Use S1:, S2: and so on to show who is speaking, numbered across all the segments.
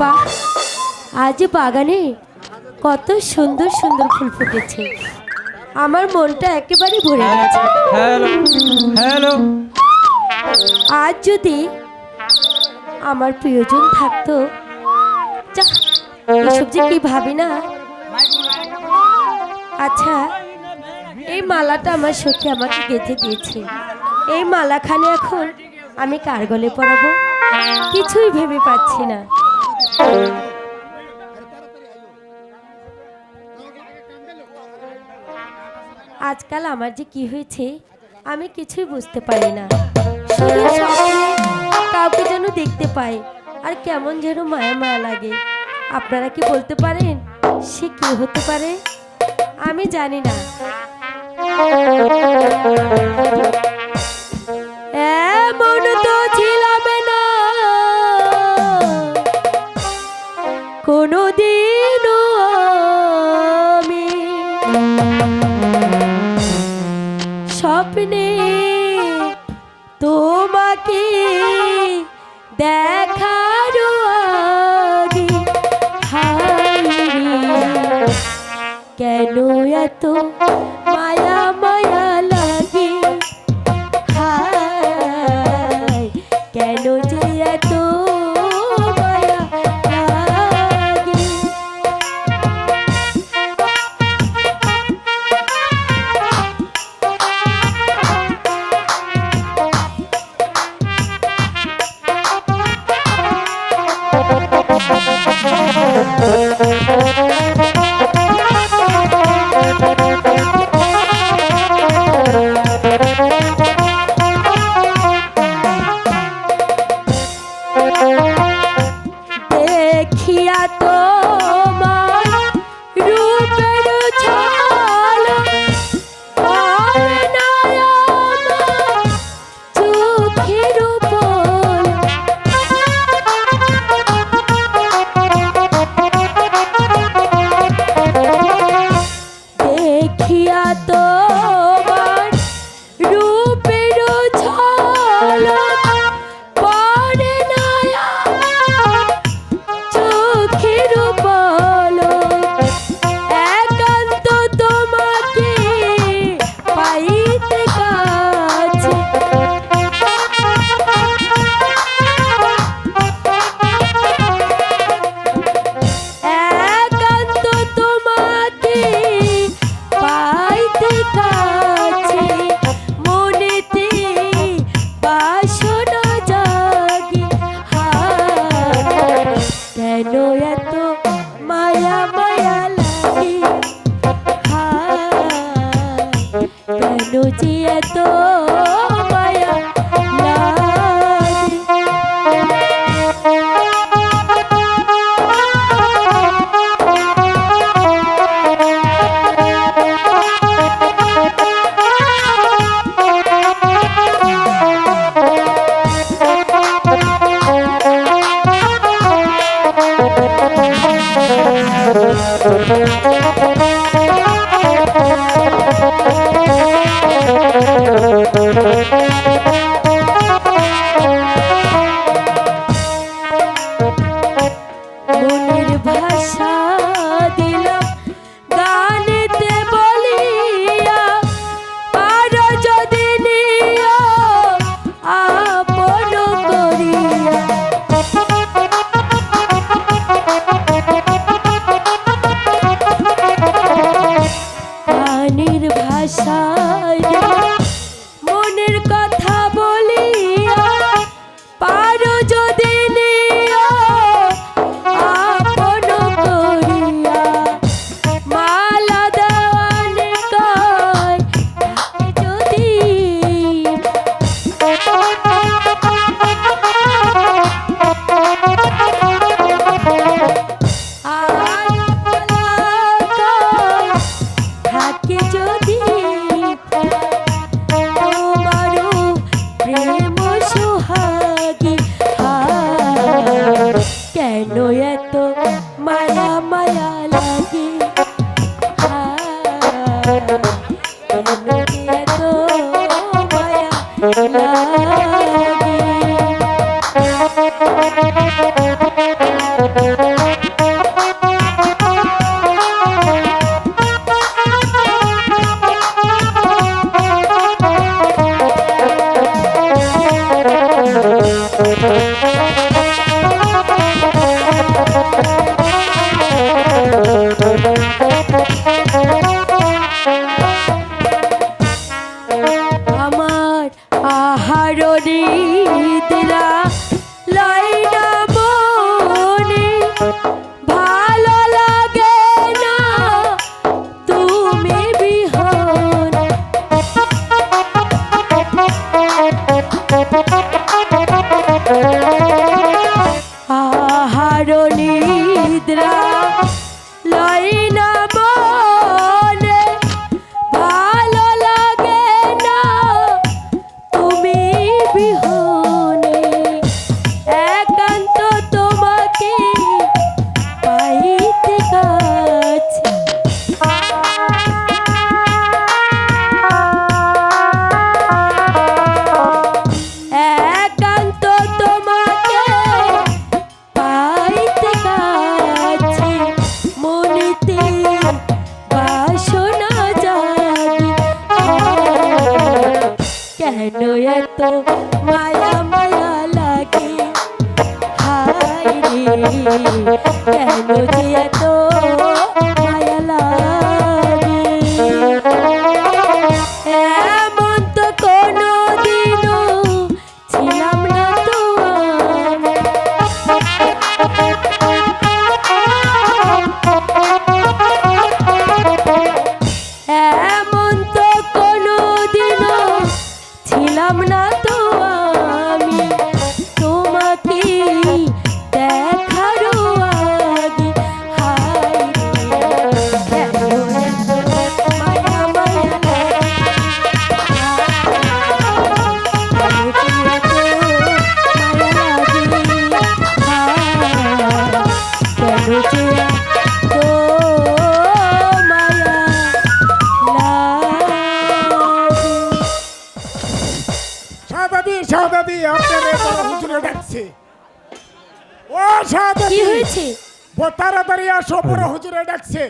S1: বাহ, আজ বাগানে কত সুন্দর সুন্দর ফুল ফুটেছে, আমার মনটা একেবারে ভরে গেছে।
S2: হ্যালো হ্যালো,
S1: আজ যদি আমার প্রিয়জন থাকতো, যাহ, এসব যে কি ভাবি না। আচ্ছা, এই মালাটা আমার সখী আমাকে গেঁথে দিয়েছে, এই মালাখানে এখন আমি কার গলে পরাবো কিছুই ভেবে পাচ্ছি না। আজকাল আমার যে কি হয়েছে আমি কিছুই বুঝতে পারি না, শুধু স্বপ্নে কাউকে যেন দেখতে পাই আর কেমন যেন মায়া মায়া লাগে। আপনারা কি বলতে পারেন সে কি হতে পারে? আমি জানি না। এমন তো ছিলাম না কোনোদিনও আমি, স্বপ্নে তোমাকে দেখার আগে হায় রে, কেন এত মায়া মায়া লাগে, হায় কেন যে এত মায়া লাগে। দেখিয়া তোমার রূপের ঝলক পড়ে না আমার চোখের উপর, দেখিয়া তোমার রূপের ঝলক পড়ে না চোখের পলক, একান্ত তোমাকে পাইতে কাছে, একান্ত তোমাকে পাইতে কাছে, মনেতে বাসনা জাগে, হায় কেন এত মায়া মায়া লাগে, হায় কেন যে এত মায়া লাগে। মনের ভাষা দিলাম গানেতে বলিয়া, পারো যদি নিও আপন করিয়া, গানের ভাষায় মনের কথা বলিয়া, পারো যদি নিও আপন করিয়া, মালা দেওয়ানে কয় যদি থাকে যদি তোমারও প্রেম সোহাগী, কেন এত মায়া মায়া লাগে, কেন এত মায়া লাগে। আহারণী দিলা লাইনা মনে ভালো লাগে না তুমি বিহন আহারণী দিলা লাইনা মনে ভালো লাগে না তুমি বিহনে একান্ত তোমাকে পাইতে কাছে একান্ত তোমাকে পাইতে কাছে মনেতে বাসনা জাগি কেন এত মায়া মায়া লাগে হায় রে কেন যে এত মায়া লাগে এমন তো কোনো দিনও ছিলাম না তো এমন তো কোনো দিনও ছিলাম না তো আমি তোমাকে দেখারও আগে হায় রে, কেন এত মায়া মায়া লাগে? কেন যে এত মায়া লাগে? কেন যে এত মায়া লাগে?
S3: শাহদাদি আপনারে বড় হুজুরে ডাকছে। ও শাহদাদি
S1: কি হয়েছে?
S3: তাড়াতাড়ি আসো, বড় হুজুরে ডাকছে।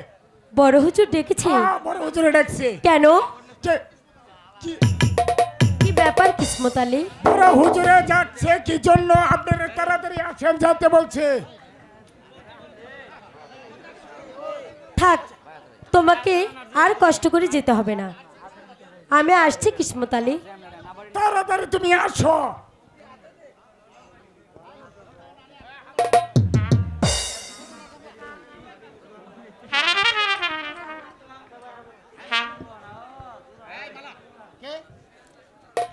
S1: বড় হুজুর ডেকেছে?
S3: বড় হুজুরে ডাকছে।
S1: কেন?
S3: কে- কি-
S1: কি ব্যাপার কিসমত আলী?
S3: বড় হুজুরে যাচ্ছে কি জন্য? আপনারা তাড়াতাড়ি আসেন যাতে বলছে।
S1: থাক, তোমাকে আর কষ্ট করে যেতে হবে না, আমি আসছি কিসমত আলী।
S3: তাড়াতাড়ি তুমি আসো।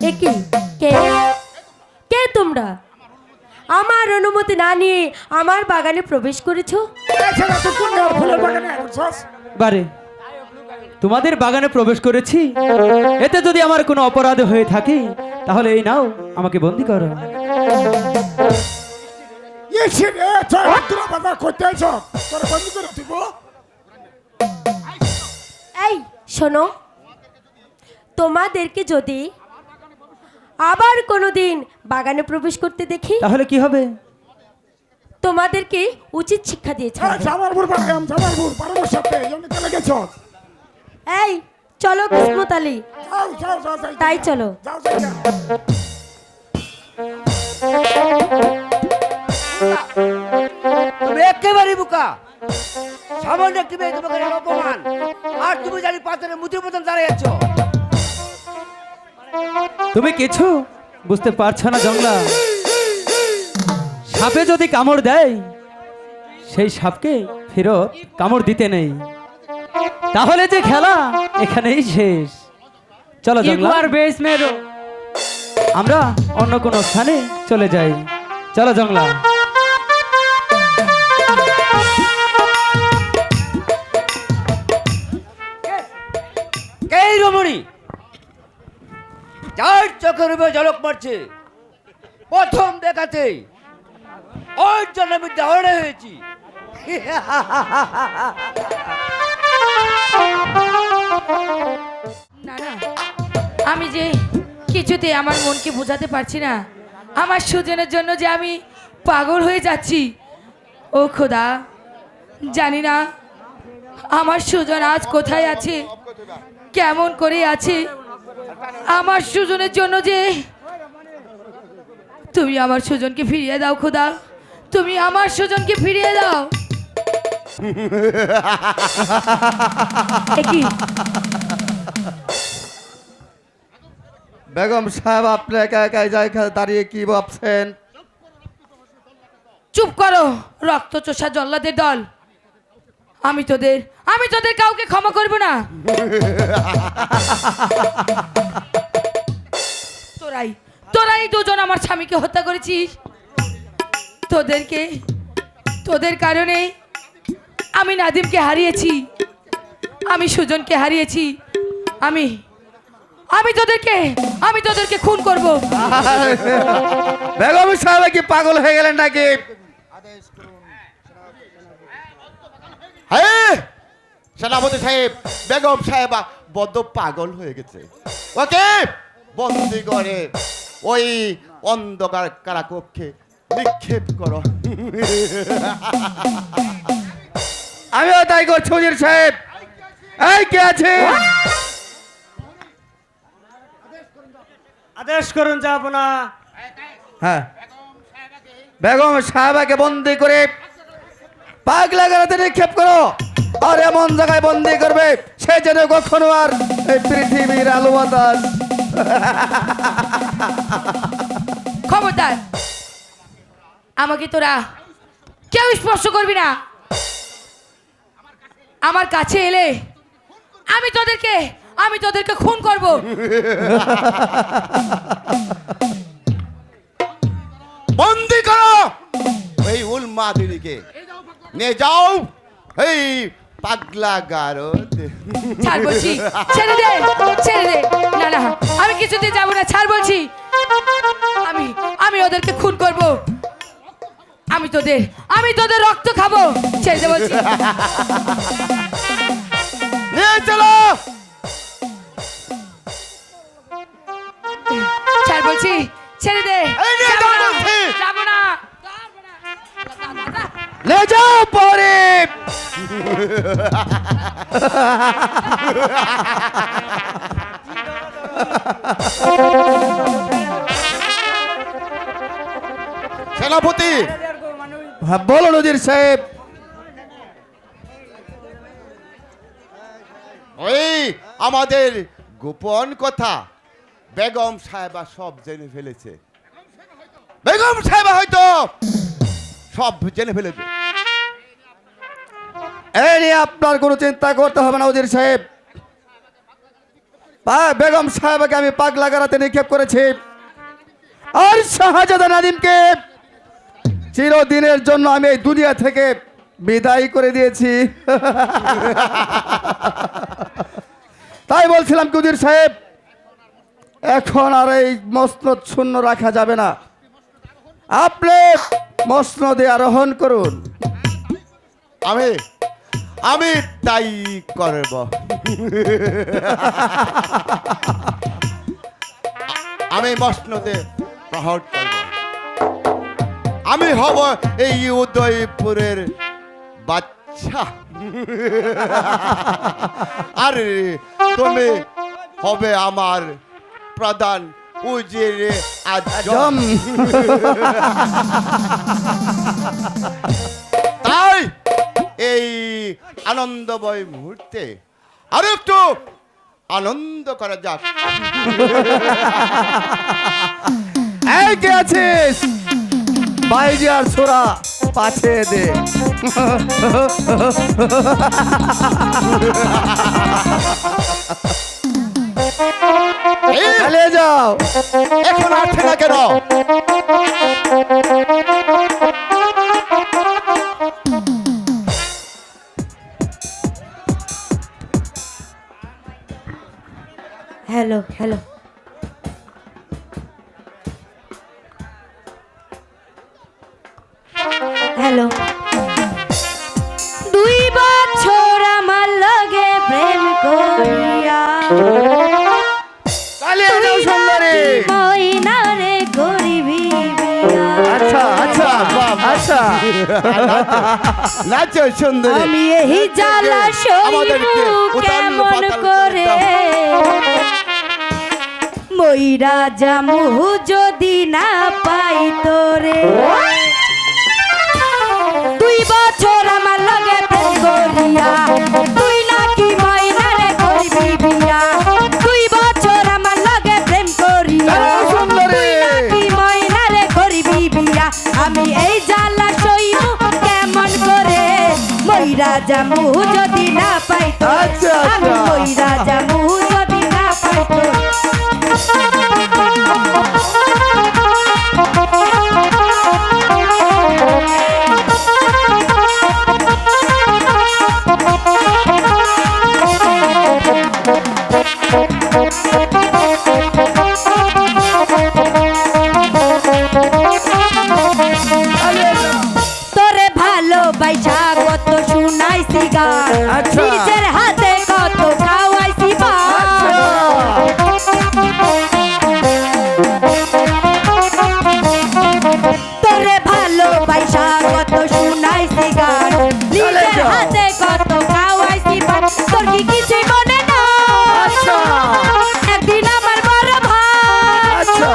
S1: এ কি? কে কে তোমরা? আমার অনুমতি না নিয়ে আমার বাগানে প্রবেশ করেছো?
S3: এছাড়া তুই কোন ফুলের বাগানে আসছস?
S2: বারে তোমাদের বাগানে প্রবেশ করেছি, এতে যদি আমার কোনো অপরাধ হয়ে থাকে তাহলে এই নাও আমাকে বন্দি করো।
S3: এসে রে ছয় হাতরা বাধা করতে আইছো, তোর বন্ধ করে দিব।
S1: এই শোনো, তোমাদেরকে যদি আবার কোনোদিন বাগানে প্রবেশ করতে দেখি
S2: তাহলে কি হবে?
S1: তোমাদেরকে উচিত শিক্ষা দিয়েছে।
S3: জামালপুর বাগান, জামালপুর বারোর সাথে এমনি চলে গেছো।
S1: এই চলো কিসমত আলী,
S3: যাও যাও যাও যাও,
S1: তাই চলো।
S3: যাও যাও যাও।
S4: তুমি একেবারে বোকা। সামান্য একটি মেয়ে তোমাকে এর অপমান, আর তুমি জানি পাথরে মুতির মতন দাঁড়িয়ে আছো।
S2: তুমি কিছু বুঝতে পারছো না জংলা? সাপে যদি কামড় দেয় সেই সাপকে ফেরত কামড় দিতে নেই, তাহলে যে খেলা এখানেই শেষ। চলো জংলা, আমরা অন্য কোনো স্থানে চলে যাই। চলো জংলা।
S4: কে এই রমণী যার চোখের উপরে ঝলক মারছে? প্রথম দেখাতেই ওর জন্য আমি দেওয়ানে হয়েছি।
S5: না না, আমি যে কিছুতে আমার মনকে বোঝাতে পারছি না, আমার সুজনের জন্য যে আমি পাগল হয়ে যাচ্ছি। ও খোদা, জানি না আমার সুজন আজ কোথায় আছে, কেমন করে আছে। আমার সুজনের জন্য যে তুমি আমার সুজনকে ফিরিয়ে দাও খোদা, তুমি আমার সুজনকে ফিরিয়ে দাও। এ কি?
S4: বেগম সাহেব আপনি একা একাই জায়গায় দাঁড়িয়ে কি ভাবছেন?
S5: চুপ করো রক্তচোষা জল্লাদের দল। আমি তোদের কাউকে ক্ষমা করব না। তোরাই দুজন আমার স্বামীকে হত্যা করেছিস। তোদের কারণে আমি নাদিমকে হারিয়েছি, আমি সুজনকে হারিয়েছি। আমি তোদেরকে খুন করব।
S4: বেগম সাহেব কি পাগল হয়ে গেলেন নাকি?
S3: হ্যাঁ সেনাপতি সাহেব, বেগম সাহেবা বড্ড পাগল হয়ে গেছে। ওকে বন্দি করে ওই অন্ধকার কারাকক্ষে নিক্ষেপ করো।
S4: আমিও তাই করছি হুজুর সাহেব। এই কে আছে?
S2: আদেশ করুন যাব না।
S4: হ্যাঁ, বেগম সাহেবাকে বন্দি করে পাগলা গাড়াতে নিক্ষেপ করো, আর এমন জায়গায় বন্দি করবে সে যেন কখনো আর এই পৃথিবীর আলো বাতাস।
S5: খবরদার, আমাকে তোরা কেউ স্পর্শ করবি না। আমার কাছে এলে আমি তোদেরকে খুন করব।
S3: বন্দি করো এই উলমা দিদিকে, নিয়ে যাও এই পাগলা গারদ।
S5: ছাড় বলছি, ছেড়ে দে। না আমি কিছুতে যাব না, ছাড় বলছি। আমি ওদেরকে খুন করব। আমি তোদের রক্ত খাবো। ছেড়ে দে বলছি।
S3: নিয়ে চলো।
S5: ছাড় বলছি, ছেড়ে দে।
S3: এই নিয়ে
S5: যাবো
S3: যাও
S5: না,
S3: বলছি।
S5: যাবো না।
S4: লে যাও পরে।
S3: সেনাপতি
S4: হ্যাঁ বলো হুজুর সাহেব।
S3: ওই আমাদের গোপন কথা বেগম সাহেবা সব জেনে ফেলেছে। বেগম সাহেবা হয়তো সব জেনে ফেলেছে।
S4: এই নিয়ে আপনার কোনো চিন্তা করতে হবে না হুজুর সাহেব। বেগম সাহেবকে আমি পাগলা গাড়াতে নিক্ষেপ করেছি, আর শাহজাদা নাদিমকে চিরদিনের জন্য আমি এই দুনিয়া থেকে বিদায় করে দিয়েছি। তাই বলছিলাম কি হুজুর সাহেব, এখন আর এই মসনদ শূন্য রাখা যাবে না। আপনি মসনদে আরোহণ করুন।
S3: আমি তাই করব। আমি মসনদে প্রহর করব। আমি হব এই উদয়পুরের বাচ্চা, আর তুমি হবে আমার প্রধান উজিরে আজম। তাই এই আনন্দময় মুহূর্তে আরো একটু আনন্দ করা যাক।
S4: এই কে আছিস? বাইজি আর ছোড়া পাছে দে। চালিয়ে যাও।
S3: এখন আসছে না কেন?
S1: হ্যালো দুই বছর আমার লগে প্রেম করিয়া
S4: চালিয়ে যাও সুন্দরী।
S1: মইনারে গরিবি বিয়া।
S4: আচ্ছা আচ্ছা আচ্ছা,
S3: নাচো সুন্দরী।
S1: আমি এই জ্বালা
S3: আমাদেরকে
S1: সইব
S3: উতাল
S1: কেমন
S3: পাতাল
S1: করে, মইরা জামু যদি না পাই তোরে। 2 বছর আমার লগে প্রেম করিয়া তুই নাকি মইনারে করবি বিয়া। 2 বছর আমার লগে প্রেম করিয়া জামু যদি না পাই তো
S4: আচ্ছা,
S1: আমি
S4: আচ্ছা।
S1: মইরা জামু যদি না পাই তো তোরে ভালোবাসা কত শুনাইছি গান
S4: আচ্ছা।
S1: নিজের হাতে কত খাওয়াইছি পান তোরে ভালোবাসা কত শুনাইছি গান নিজের
S4: যাও।
S1: হাতে কত খাওয়াইছি পান তোর কি কিছুই মনে না
S4: আচ্ছা।
S1: একদিন আমার বড় ভাই
S4: আচ্ছা।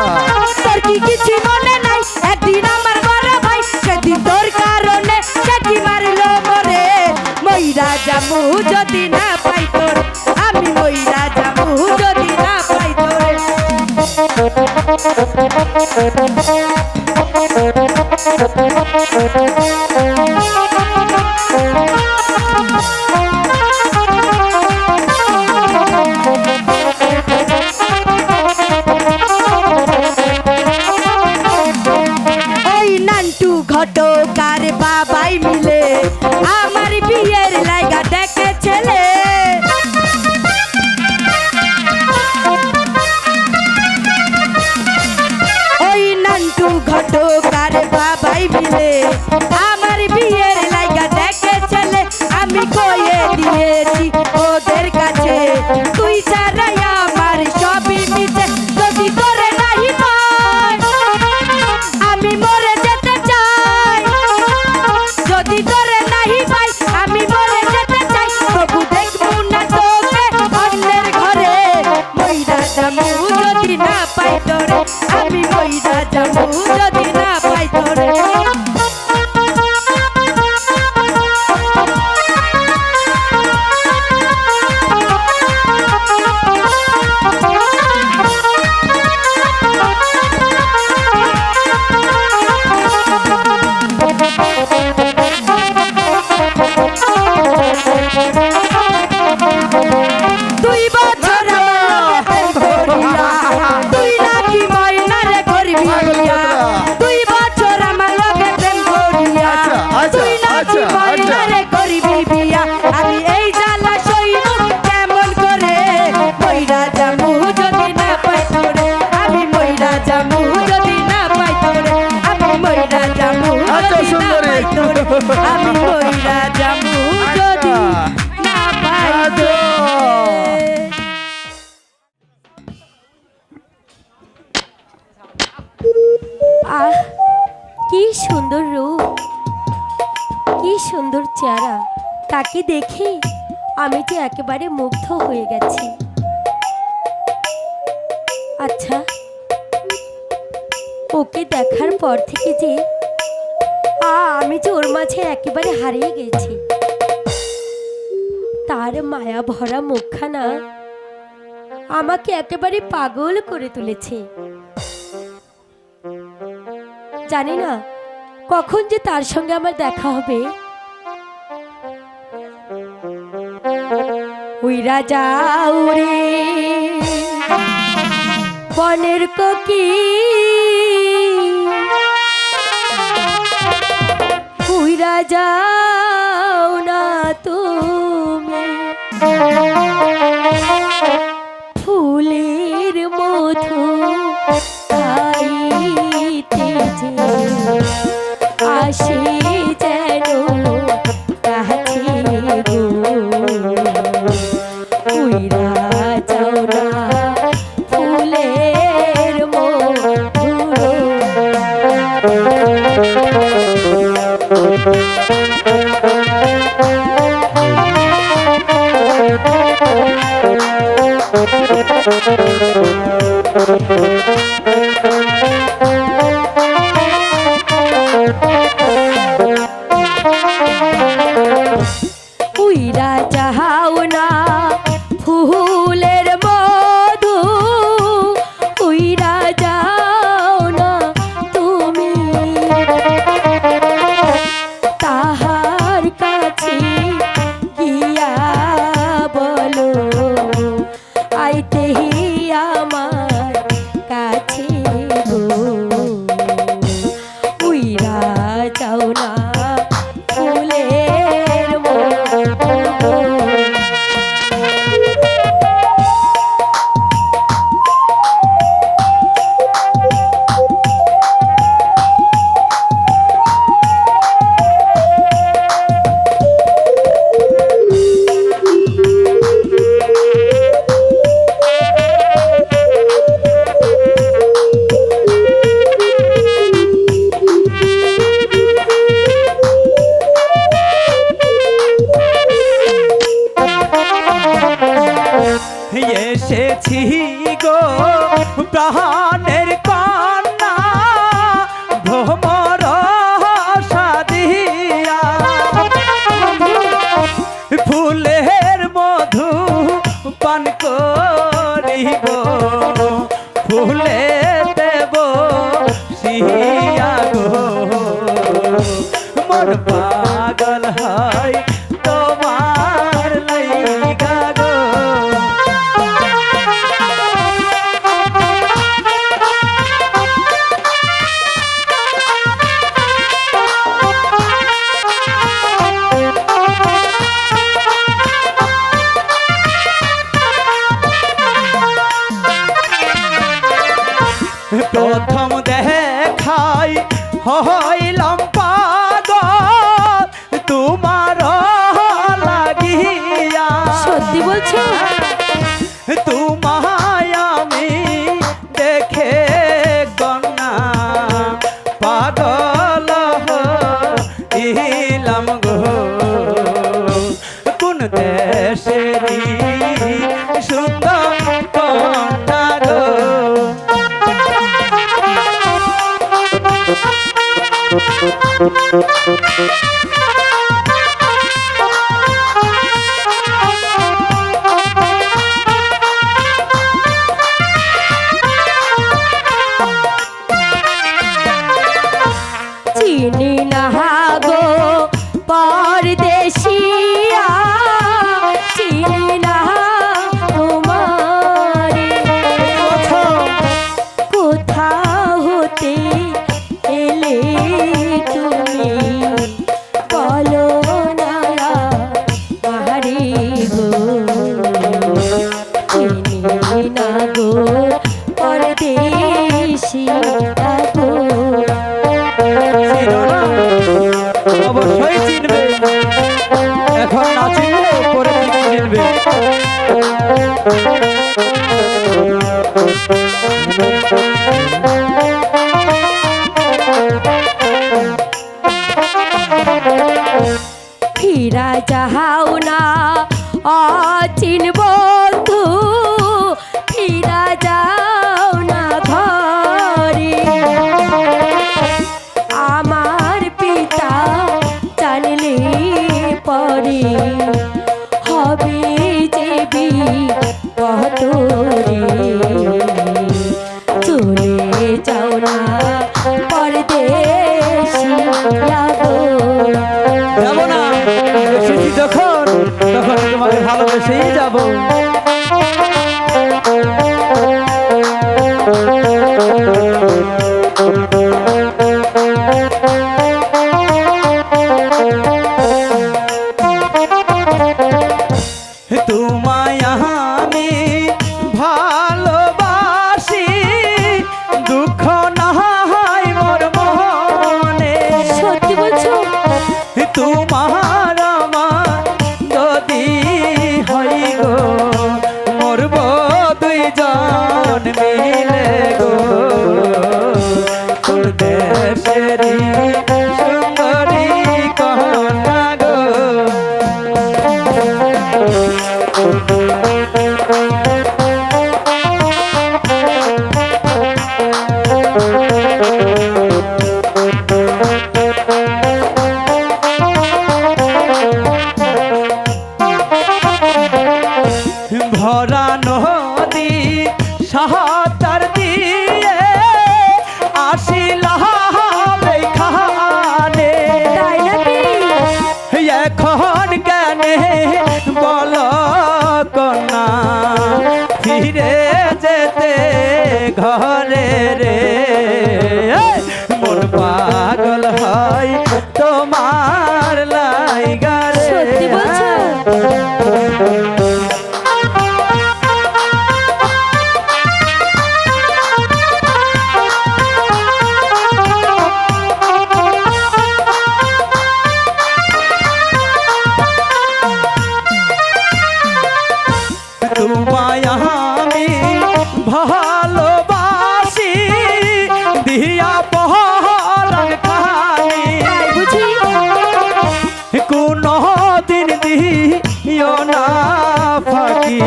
S1: তোর কি কিছুই মনে নাই একদিন আমার বড় ভাই সেদিন তোর কারণে সে কি মারলো মরে মইরা জামু যদি না পাই তোর আমি মইরা জামু যদি না পাই তোর ওই নান্টু ঘটকার বাবাই মিলে আমার বিয়ের লাইগা ডেকে ছেলে ওই নান্টু ঘটকার বাবাই মিলে আমার বিয়ের লাইগা ডেকে ছেলে আমি কয়ে দিয়েছি ওদের কাছে তুই ছাড়াই আমার সবই মিছে যদি করে নাহি পাই আমি মরে যেতে চাই যদি করে নাহি পাই আমি মরে যেতে চাই তবু দেখবো না তোকে অন্যের ঘরে মইরা জামু যদি না পাই তোরে আমি মইরা জামু যদি না পাই তোরে দুই বছর আমার প্রেম করিয়া তুই নাকি ময়নারে করবি বিয়া। দুই বছর আমার লগে প্রেম করিয়া
S4: আচ্ছা, আচ্ছা,
S1: তুই নাকি
S4: আচ্ছা,
S1: ময়নারে করবি বিয়া। আমি এই জ্বালা সইব কেমন করে মইরা জামু যদি না পাই তোরে আমি মইরা জামু যদি না পাই তোরে আমি মইরা জামু
S4: আচ্ছা,
S1: যদি না
S4: সুন্দরী।
S1: পাই তোরে আমি মইরা জামু যদি না পাই তোরে আহ কি সুন্দর রূপ কি সুন্দর চেহারা তাকে দেখে আমি যে একেবারে মুগ্ধ হয়ে গেছি আচ্ছা ওকে দেখার পর থেকে যে আমি যে ওর মাঝে একেবারে হারিয়ে গেছি তার মায়া ভরা মুখখানা আমাকে একেবারে পাগল করে তুলেছে জানি না কখন যে তার সঙ্গে আমার দেখা হবে উইরা যাও রে বনের কোকি উইরা যাও না তুমি ফুলের মধু খাইতে যে আসে যেন কাছে গো উইরা যাও না ফুলের মধু উইরা যাও না ফুলের মধু উইরা যাও না তুমি
S2: হইলাম পাগল তোমার লাগিয়া।
S1: সত্যি বলছো?
S2: তোমায় আমি দেখে কন্যা পাগল হইলাম গো। কোন দেশেরই সুন্দর কন্যা গো।
S1: চিনি না গো পরদেশিয়া, চিনি না তোমারে। কোথাও হতে এলে তুমি বলো না আহারে গো। চিনি না গো পরদেশিয়া গো।
S2: অবশ্যই চিনবে, এখন না চিনলে পরে ঠিক চিনবে।
S1: ফিরা যাও না অচিন বন্ধু, ফিরা যাও না ঘরে। আমার পিতা জানলে পরে হবে যে বিপদরে। চলে যাও না পরদেশিয়া গো।
S2: যাব না, এসেছি যখন তখন তোমাকে ভালোবেসেই যাব। তোমায় আমি ভালোবাসি, দুঃখ না হয় মোর মনে।
S1: সত্যি বলছো?
S2: তোমার আমার যদি হই গো, মরব দুইজন মিলে গো। কোন দেশেরই সুন্দরী কন্যা গো। ভরা নদী সাহাতার দিয়ে আসিলাম এইখানে।
S1: তাই নাকি?
S2: এখন কেনে বল কন্যা ফিরে যেতে ঘরে রে। মোর পাগল হয় তোমার লাইগা রে।
S1: সত্যি বলছো?
S2: তোমায় আমি ভালোবাসি, দিয়া পহরান খানি।
S1: তাই বুঝি?
S2: কোনো দিন দিও না ফাঁকি,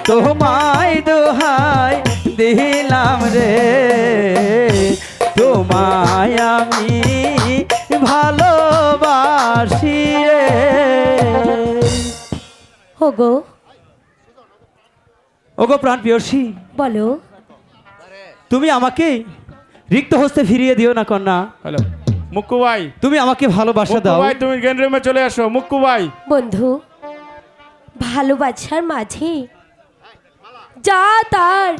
S2: তোমায় দোহাই দিলাম রে। তোমায় আমি ভালোবাসি রে।
S1: ওগো
S2: ওগো প্রাণ প্রিয়সী,
S1: বলো।
S2: তুমি আমাকে রিক্ত হস্তে ফিরিয়ে দিও না কন্যা।
S6: হ্যালো মুক্কু ভাই,
S2: তুমি আমাকে ভালোবাসা
S6: মুক্কু
S2: দাও।
S6: ভাই তুমি গেন রুমে চলে আসো। মুক্কু ভাই,
S1: বন্ধু, ভালোবাসার মাঝে যা তার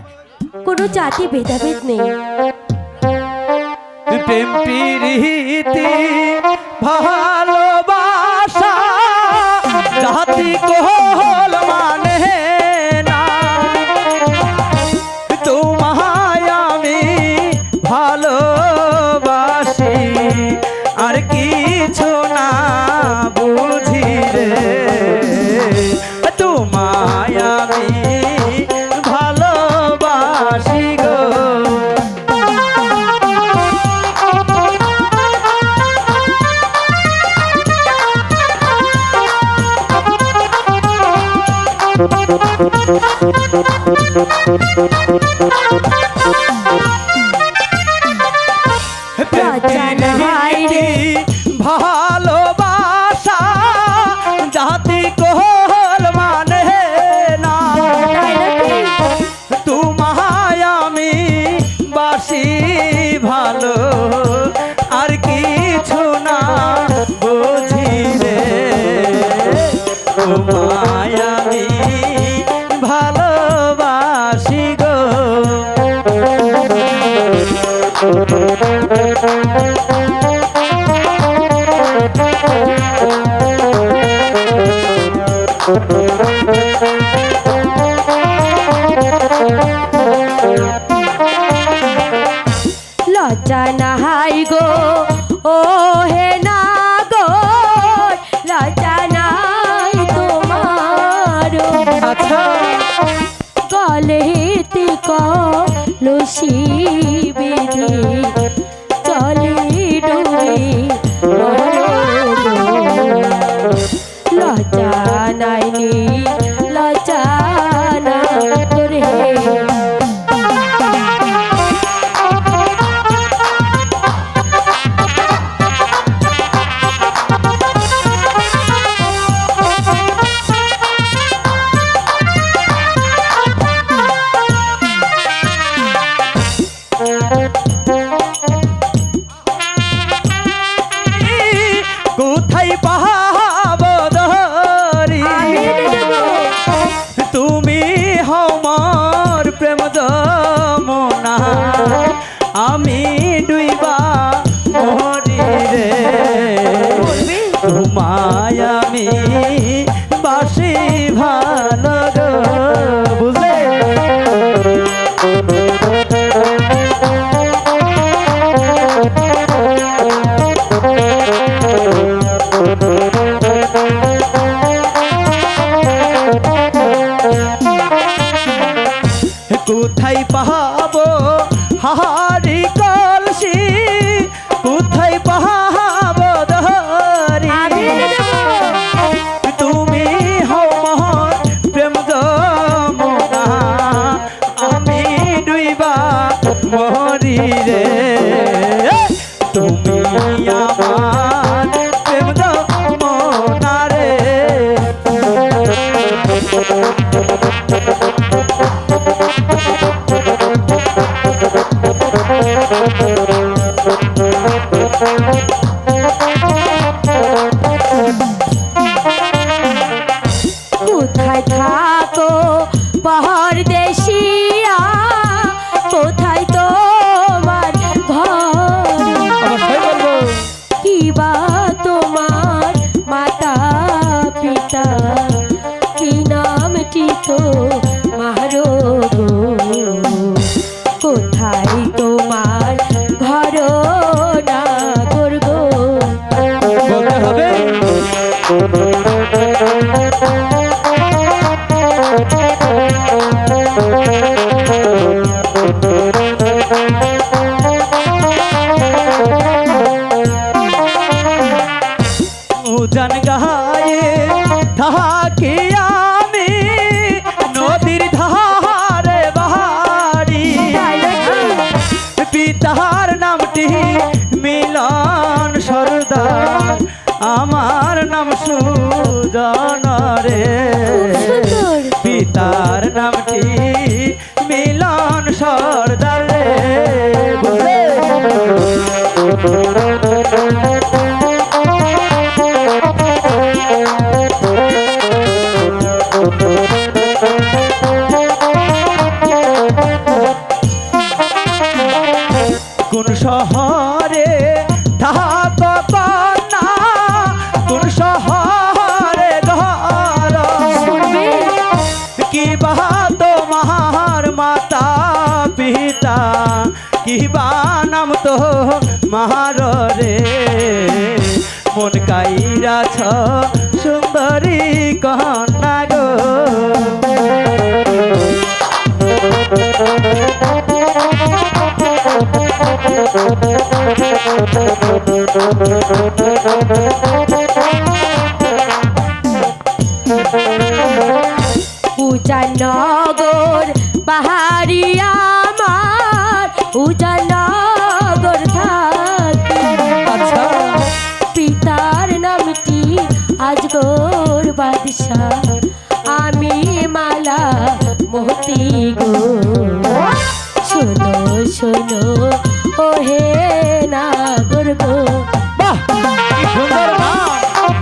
S1: কোনো জাতি ভেদাভেদ নেই।
S2: প্রেম প্রীতি ভালোবাসা জাতি কোহল মানে না। তোমায় আমি ভালোবাসি
S1: লজ্জা নাই রে।
S2: ভালোবাসা জাতি কোহল মানে না,
S1: তাই নাকি?
S2: তোমায় আমি বাসি ভালো, আর কিছু না বুঝি রে, তোমায় আমি ভালোবাসি গো।
S1: লজ্জা নাই গো ও হে না গো, লজ্জা নাই তোমার।
S2: আচ্ছা
S1: গলেতে কলসি বেঁধে চলে ডুবে লজ্জা নাই নি, লজ্জা না তোরে।
S2: কোথায় পাহাবো ধরি, তুমি হমার প্রেম যমুনা, আমি ডুইবা মরি রে, তোমায় আমি বাসি ভালো গো, বুঝলে? কোথায় পাহাবো হাহারি কলসি, কোথায় পাহাবো ধরি, তুমি হও মোহর প্রেম যমুনা, আমি ডুইবা মরি রে, তুমি আমার প্রেম যমুনা রে।
S1: কোথায় থাকো পরদেশিয়া, কোথায় তোমার ঘর,
S2: অবশ্যই বলবো।
S1: কি বা তোমার মাতা পিতা, কি নামটি তো মারো গো, কোথায় তোমার ঘর না করগো।
S2: বলতে হবে উজান গায়ে থাকি আমি, নদীর ধারে বাহারি, পিতার নামটি মিলন সরদার, আমার নাম সুজন রে, পিতার নামটি মিলন সরদার রে, বুঝলে? কোন শহরে থাকো কন্যা, কোন শহরে ঘর, কি বা তোমার মাতা পিতা, কি বা নাম তো মার রে, মন কাইরাছ সুন্দরী কন্যা গো।
S1: উজানগর বাহারি আমার, উজানগর থাকি বাদশা আমি মালা মোহতি গো শোনো শোনো ও হে না গো
S2: বাহ কি সুন্দর নাম,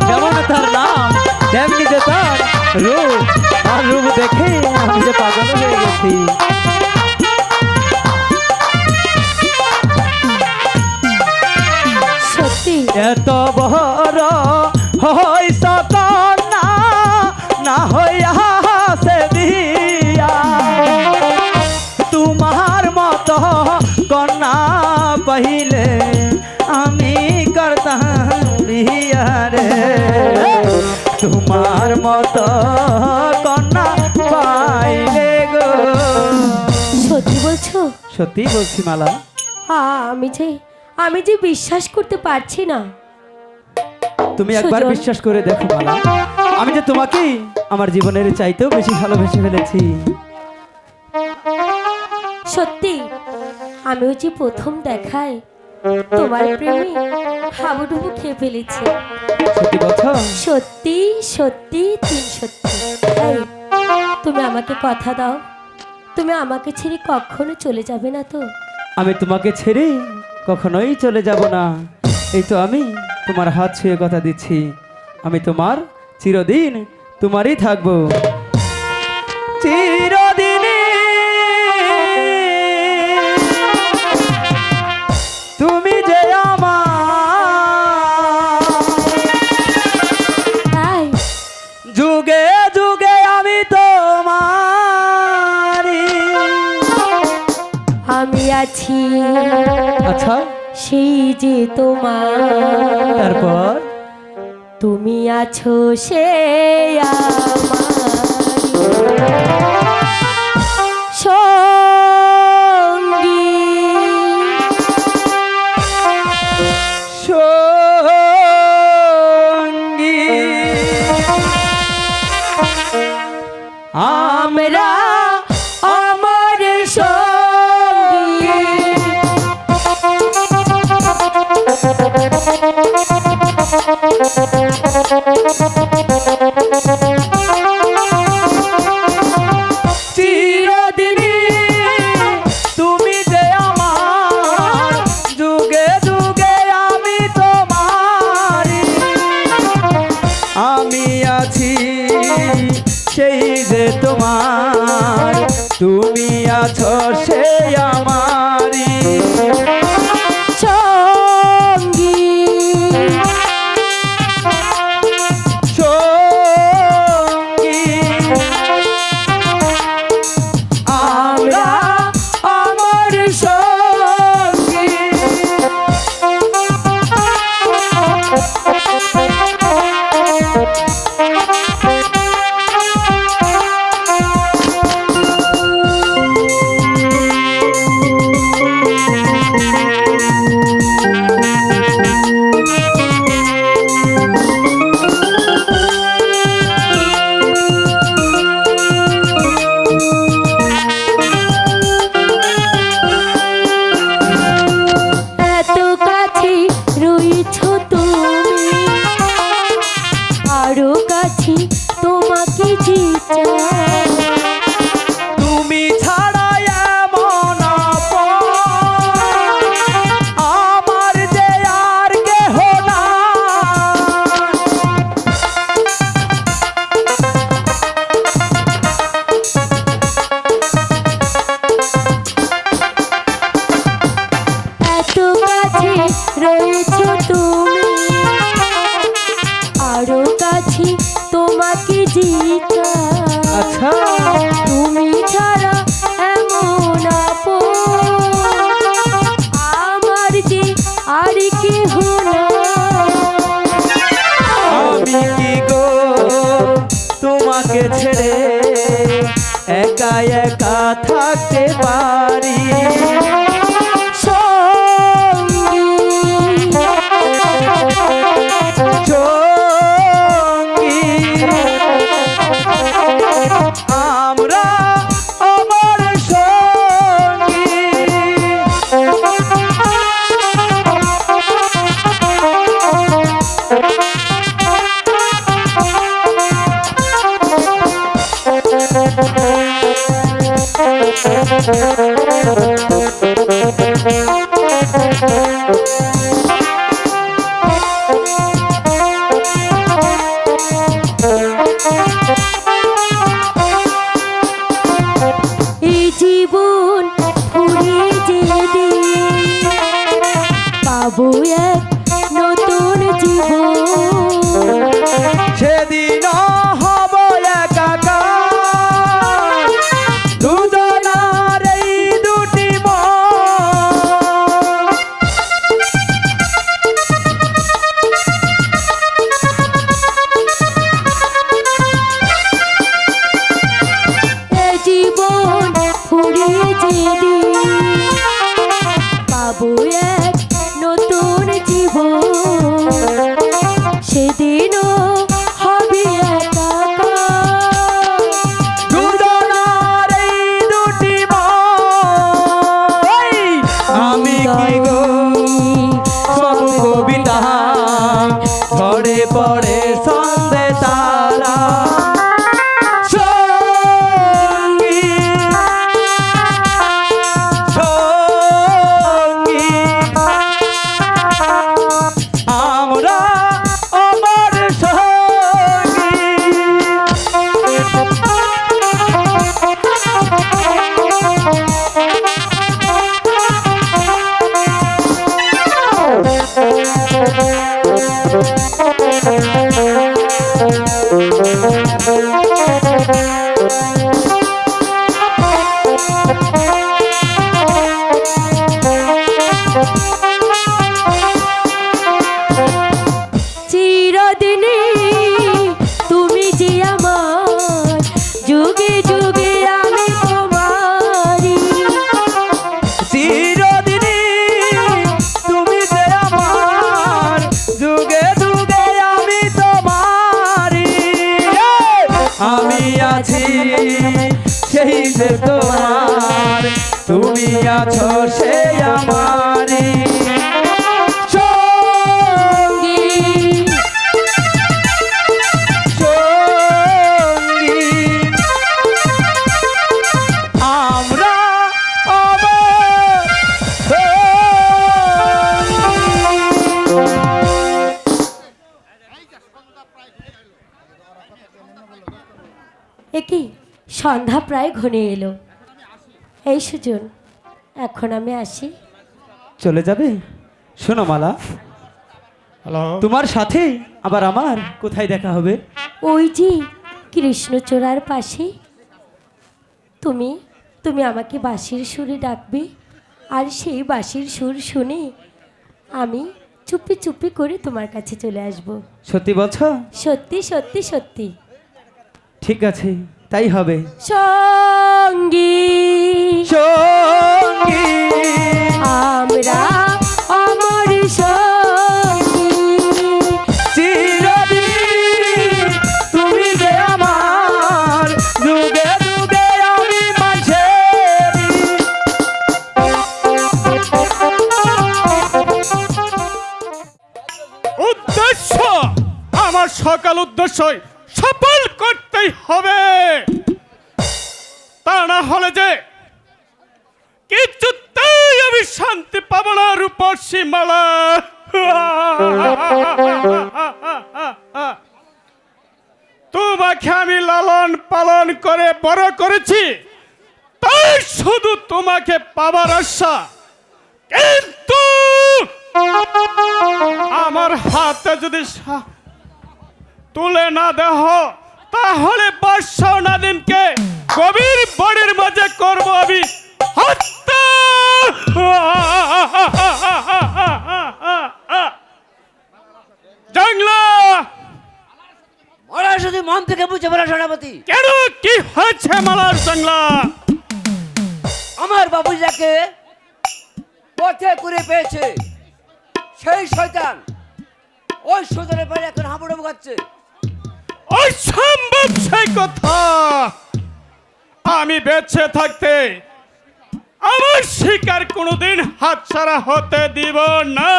S2: যেমন তার নাম তেমনি যে তার রূপ, তার রূপ দেখে আমি যে পাগল হয়ে গেছি।
S1: সত্যি
S2: এত বড় হইস কন্যা না হইয়া সে বিয়া, তোমার মতো কন্যা পাইলে আমি করতাম বিয়া রে, তোমার মতো কন্যা পাইলে গো।
S1: সত্যি বলছো?
S2: সত্যি বলছি মালা।
S1: আমি যে বিশ্বাস করতে পারছি না।
S2: তুমি একবার
S1: সুজন।
S2: বিশ্বাস করে দেখো মালা, আমি যে তোমাকে আমার জীবনের চাইতেও বেশি ভালোবেসে ফেলেছি।
S1: সত্যি আমি হচ্ছে প্রথম দেখায় তোমার প্রেমে হাবুডুবু খেয়ে ফেলেছি।
S2: সত্যি বলছো?
S1: সত্যি সত্যি তিন সত্যি। এই, তুমি আমাকে কথা দাও, তুমি আমাকে ছেড়ে কখনো চলে যাবে না তো?
S2: আমি তোমাকে ছেড়ে কখনোই চলে যাব না। এই তো আমি তোমার হাত ছুঁয়ে কথা দিচ্ছি, আমি তোমার চিরদিন তোমারই থাকবো, চিরদিন তুমি যে আমার,
S1: তাই
S2: যুগে যুগে আমি তোমারই।
S1: আমি আছি
S2: আচ্ছা,
S1: সেই যে তোমার,
S2: তারপর
S1: তুমি আছো সে আমার সঙ্গী।
S2: সঙ্গী আমরা
S1: আমার সঙ্গী
S2: চিরদিনই তুমি যে আমার, যুগে যুগে আমি তোমারই। আমি আছি সেই যে তোমার, তুমি আছো সেই আমারই
S1: সঙ্গী।
S2: সঙ্গী। আমরা আমার সঙ্গী।
S1: এত কাছে রয়েছো তুমি, আরো কাছে তোমাকে যে চাই।
S2: তুমি ছাড়া এমন আপন আমার যে আর কেহ নাই।
S1: এত কাছে রয়েছো তুমি, আরো কাছে তোমাকে যে চাই।
S2: আচ্ছা,
S1: তুমি ছাড়া এমন আপন আমার যে আর কেহ নাই।
S2: আমি কি গো তোমাকে ছেড়ে একা একা থাকতে পারি?
S1: সঙ্গী
S2: সঙ্গী আমরা আমার সঙ্গী।
S1: এই জীবন ফুরিয়ে যেদিন পাবো এক নতুন জীবন,
S2: সেদিন হব একাকার দুজনার এই দুটি মন।
S1: এই জীবন ফুরিয়ে যেদিন পাবো এক নতুন জীবন, সেদিনও হবে একাকার
S2: দুজনার এই দুটি মন। আমি কি গো সব কবিতা ঝরে পড়ে সন্ধে তারা, সঙ্গী সঙ্গী আমরা আমার সঙ্গী।
S1: চিরদিনে তুমি যে আমার, যুগে যুগে আমি তোমারি।
S2: চিরদিনই তুমি যে আমার, যুগে যুগে আমি তোমারি। আমি আছি সেই যে তোমার, তুমি আছো সেই আমারি সঙ্গী সঙ্গী। আমরা আমার
S1: একই সন্ধ্যা প্রায় ঘনিয়ে এলো। এই সুজন, এখন আমি আসি।
S2: চলে যাবে? শোনো মালা,
S6: হ্যালো,
S2: তোমার সাথে আবার আমার কোথায় দেখা হবে?
S1: ওই যে কৃষ্ণচূড়ার পাশে। তুমি তুমি আমাকে বাঁশির সুরে ডাকবে, আর সেই বাঁশির সুর শুনে আমি চুপি চুপি করে তোমার কাছে চলে আসব।
S2: সত্যি বলছো?
S1: সত্যি সত্যি সত্যি।
S2: ঠিক আছে, তাই হবে।
S1: সঙ্গী
S2: সঙ্গী
S1: আমরা আমার সঙ্গী,
S2: চিরদিন তুমি যে আমার, যুগে যুগে আমি মাঝেরি।
S6: উদ্দেশ্য আমার সকাল উদ্দেশ্যই সফল করতেই হবে, তা না হলে যে কিছুতেই আমি শান্তি পাবো না। রূপসী মালা, তোমাকে আমি লালন পালন করে বড় করেছি, তাই শুধু তোমাকে পাবার আশা। কিন্তু আমার হাতে যদি তুলে না দেহ, তাহলে বর্ষা নাদিমকে গভীর বনের মাঝে করব আমি হত্যা। জাংলা,
S7: ওরা শুধু মন থেকে বুঝে বলা সেনাপতি,
S6: কেন কি হয়েছে মালার জাংলা?
S7: আমার বাবুজাকে পথে করে পেয়েছে সেই শয়তান, ওই শয়তানের পারে এখন হাবুডুবু খাচ্ছে।
S6: অসম্ভব সেই কথা। আমি বেঁচে থাকতে আমার শিকার কোনোদিন হাতছাড়া হতে দিব না।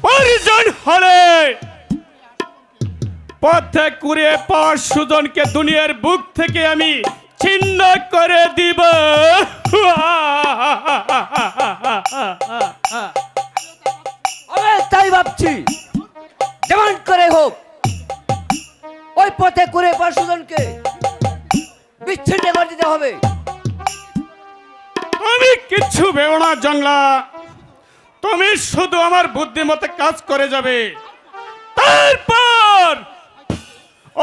S6: প্রয়োজন হলে পথে কুড়িয়ে পাওয়া সুজনকে দুনিয়ার বুক থেকে আমি ছিন্ন ছিন্ন করে দিব।
S7: আমি তাই ভাবছি, যেমন করে হোক ওই পথে করে পাওয়া সুজনকে বিচ্ছিন্ন করে দিতে হবে।
S6: তুমি কিচ্ছু ভেবো না জংলা, তুমি শুধু আমার বুদ্ধিমতে কাজ করে যাবে, তারপর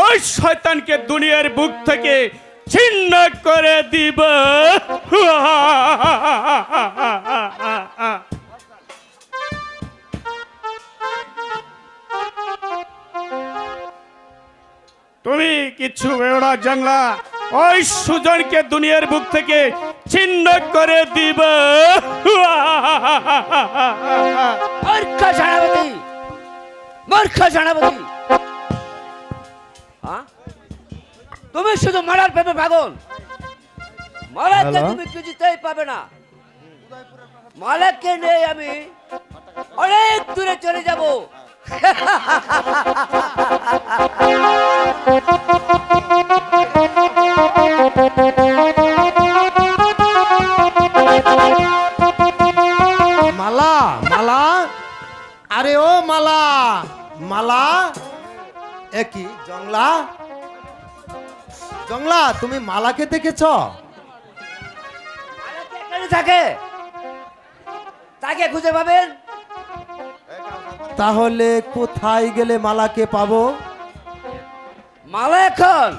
S6: ওই শয়তানকে দুনিয়ার বুক থেকে ছিন্ন করে দিব। তুমি কিচ্ছু ভেবো না জংলা, ওই সুজনকে দুনিয়ার বুক থেকে ছিন্ন করে দিব।
S7: মূর্খ সেনাপতি, মূর্খ সেনাপতি, হ্যাঁ? তুমি শুধু মারার প্রেমে পাগল। মালাককে
S4: হ্যালো?
S7: তুমি কিছুতেই পাবে না। মালাককে নিয়ে আমি অনেক দূরে চলে যাব।
S8: মালা, মালা, আরে ও মালা, মালা, একই জংলা, জংলা, তুমি মালাকে দেখেছ?
S7: মালাককে এখানে থাকে, তাকে খুঁজে পাবেন।
S8: তাহলে কোথায় গেলে মালাকে পাবো?
S7: মালা এখন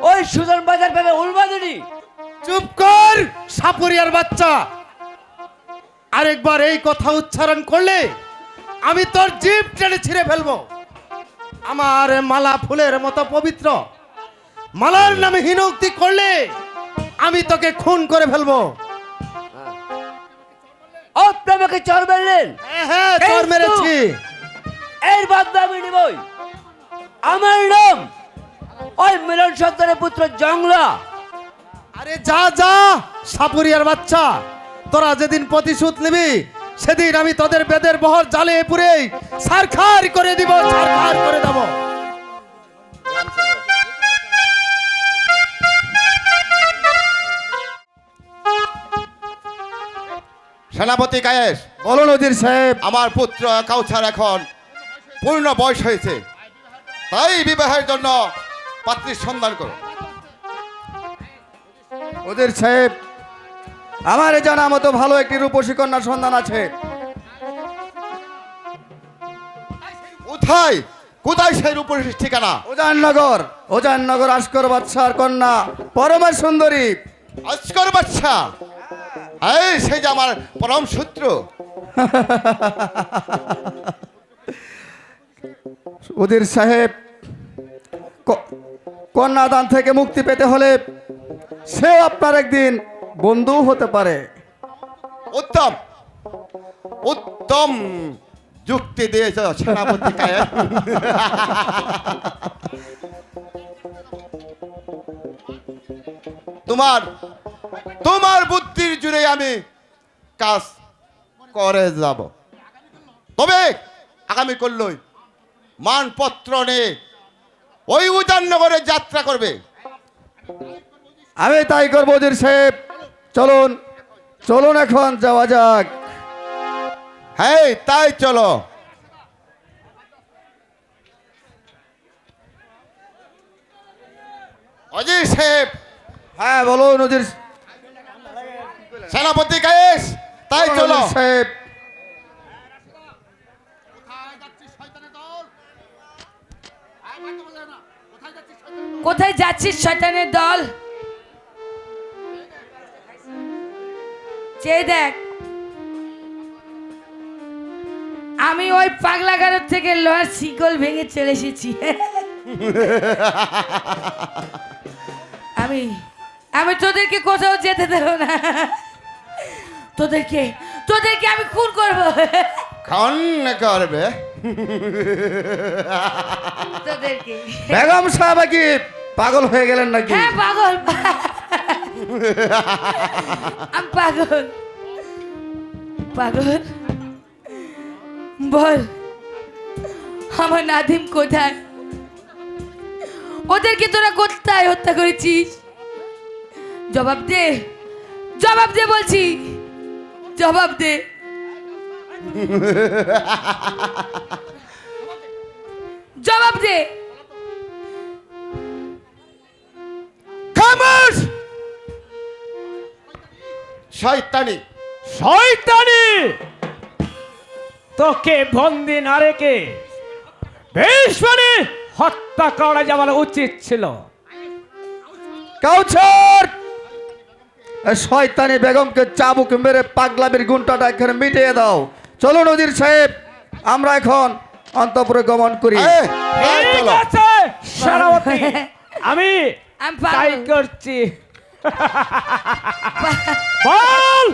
S7: ওই সুজন বাজার পাবে উলবাদুনি।
S8: চুপ কর সাপুরিয়ার বাচ্চা, আরেকবার এই কথা উচ্চারণ করলে আমি তোর জিভ টেনে ছিঁড়ে ফেলবো। আমার মালা ফুলের মতো পবিত্র, মালার নামে হীনোক্তি করলে আমি তোকে খুন করে ফেলবো।
S7: আপনি আমাকে চর মারলেন,
S8: হ্যাঁ হ্যাঁ, চর মেরেছি।
S7: এর বদলা আমি নিবই। আমার নাম ওই মিলন সন্তানের পুত্র জংলা।
S8: আরে যা যা সাপুরিয়ার বাচ্চা, তোরা যেদিন প্রতিশোধ নিবি সেদিন আমি তোদের বেদের বহর জালে পুরে ছারখার করে দিব, ছারখার করে দেব।
S3: সেনাপতি কায়েস,
S4: বলো নজির সাহেব।
S3: আমার পুত্র কাউছার এখন পূর্ণ বয়স হয়েছে, তাই বিবাহের জন্য পাত্রীর সন্ধান করো।
S4: ওদের সাহেব, আমার জানা মতো ভালো একটি রূপসী কন্যার সন্ধান আছে।
S3: কোথায় কোথায় সেই রূপের ঠিকানা?
S4: ওজাননগর, ওজাননগর আস্কর বাদশার কন্যা পরমা সুন্দরী।
S3: আজকর বাচ্চা, এই সেই যে আমার পরম শত্রু।
S4: ওদের সাহেব, কন্যাদান থেকে মুক্তি পেতে হলে সে আপনার একদিন বন্ধু হতে পারে।
S3: উত্তম উত্তম যুক্তি দিয়েছ সেনাপতি কায়েস। তোমার তোমার বুদ্ধির জুড়ে আমি কাজ করে যাব, তবে আগামী করলই মানপত্র নিয়ে ওই উজাননগরে যাত্রা করবে।
S4: আমি তাই করবো ওদের সাহেব। চলুন চলুন এখন যাওয়া যাক।
S3: হ্যাঁ তাই চলো। অজির সাহেব,
S4: হ্যাঁ বলুন নজির
S3: সেনাপতি কায়েস, তাই চলো।
S4: নজির সাহেব।
S5: কোথায় যাচ্ছিস শয়তানের দল? চেয়ে দেখ, আমি ওই পাগলা গারদ থেকে লোহার শিকল ভেঙে চলে এসেছি। আমি আমি তোদেরকে কোথাও যেতে দেবো না। তোদেরকে তোদেরকে আমি খুন করব।
S3: খন করবে?
S5: তোদেরকে।
S4: বেগম সাহেব কি পাগল হয়ে গেলেন নাকি?
S5: হ্যাঁ পাগল, আমি পাগল। পাগল বল, আমার নাদিম কোথায়? ওদেরকে তোরা কোথায় হত্যা করেছিস? জবাব দে, জবাব দে বলছি, জবাব দে। জবাব দে।
S3: খামোশ! শয়তানি!
S6: শয়তানি! তোকে বন্দি না রেখে ভীষ্মকে হত্যা করা যাওয়ার উচিত ছিল।
S4: কাউছর শয়তানি বেগমকে চাবুক মেরে পাগলামির গুণটাটা এখানে মিটিয়ে দাও। চলো নদীর সাহেব, আমরা এখন অন্তঃপুরে গমন করি।
S6: ঠিক
S3: চলো।
S6: আছে সেনাপতি, আমি
S5: আমি পাগল।
S6: তাই করছি। বল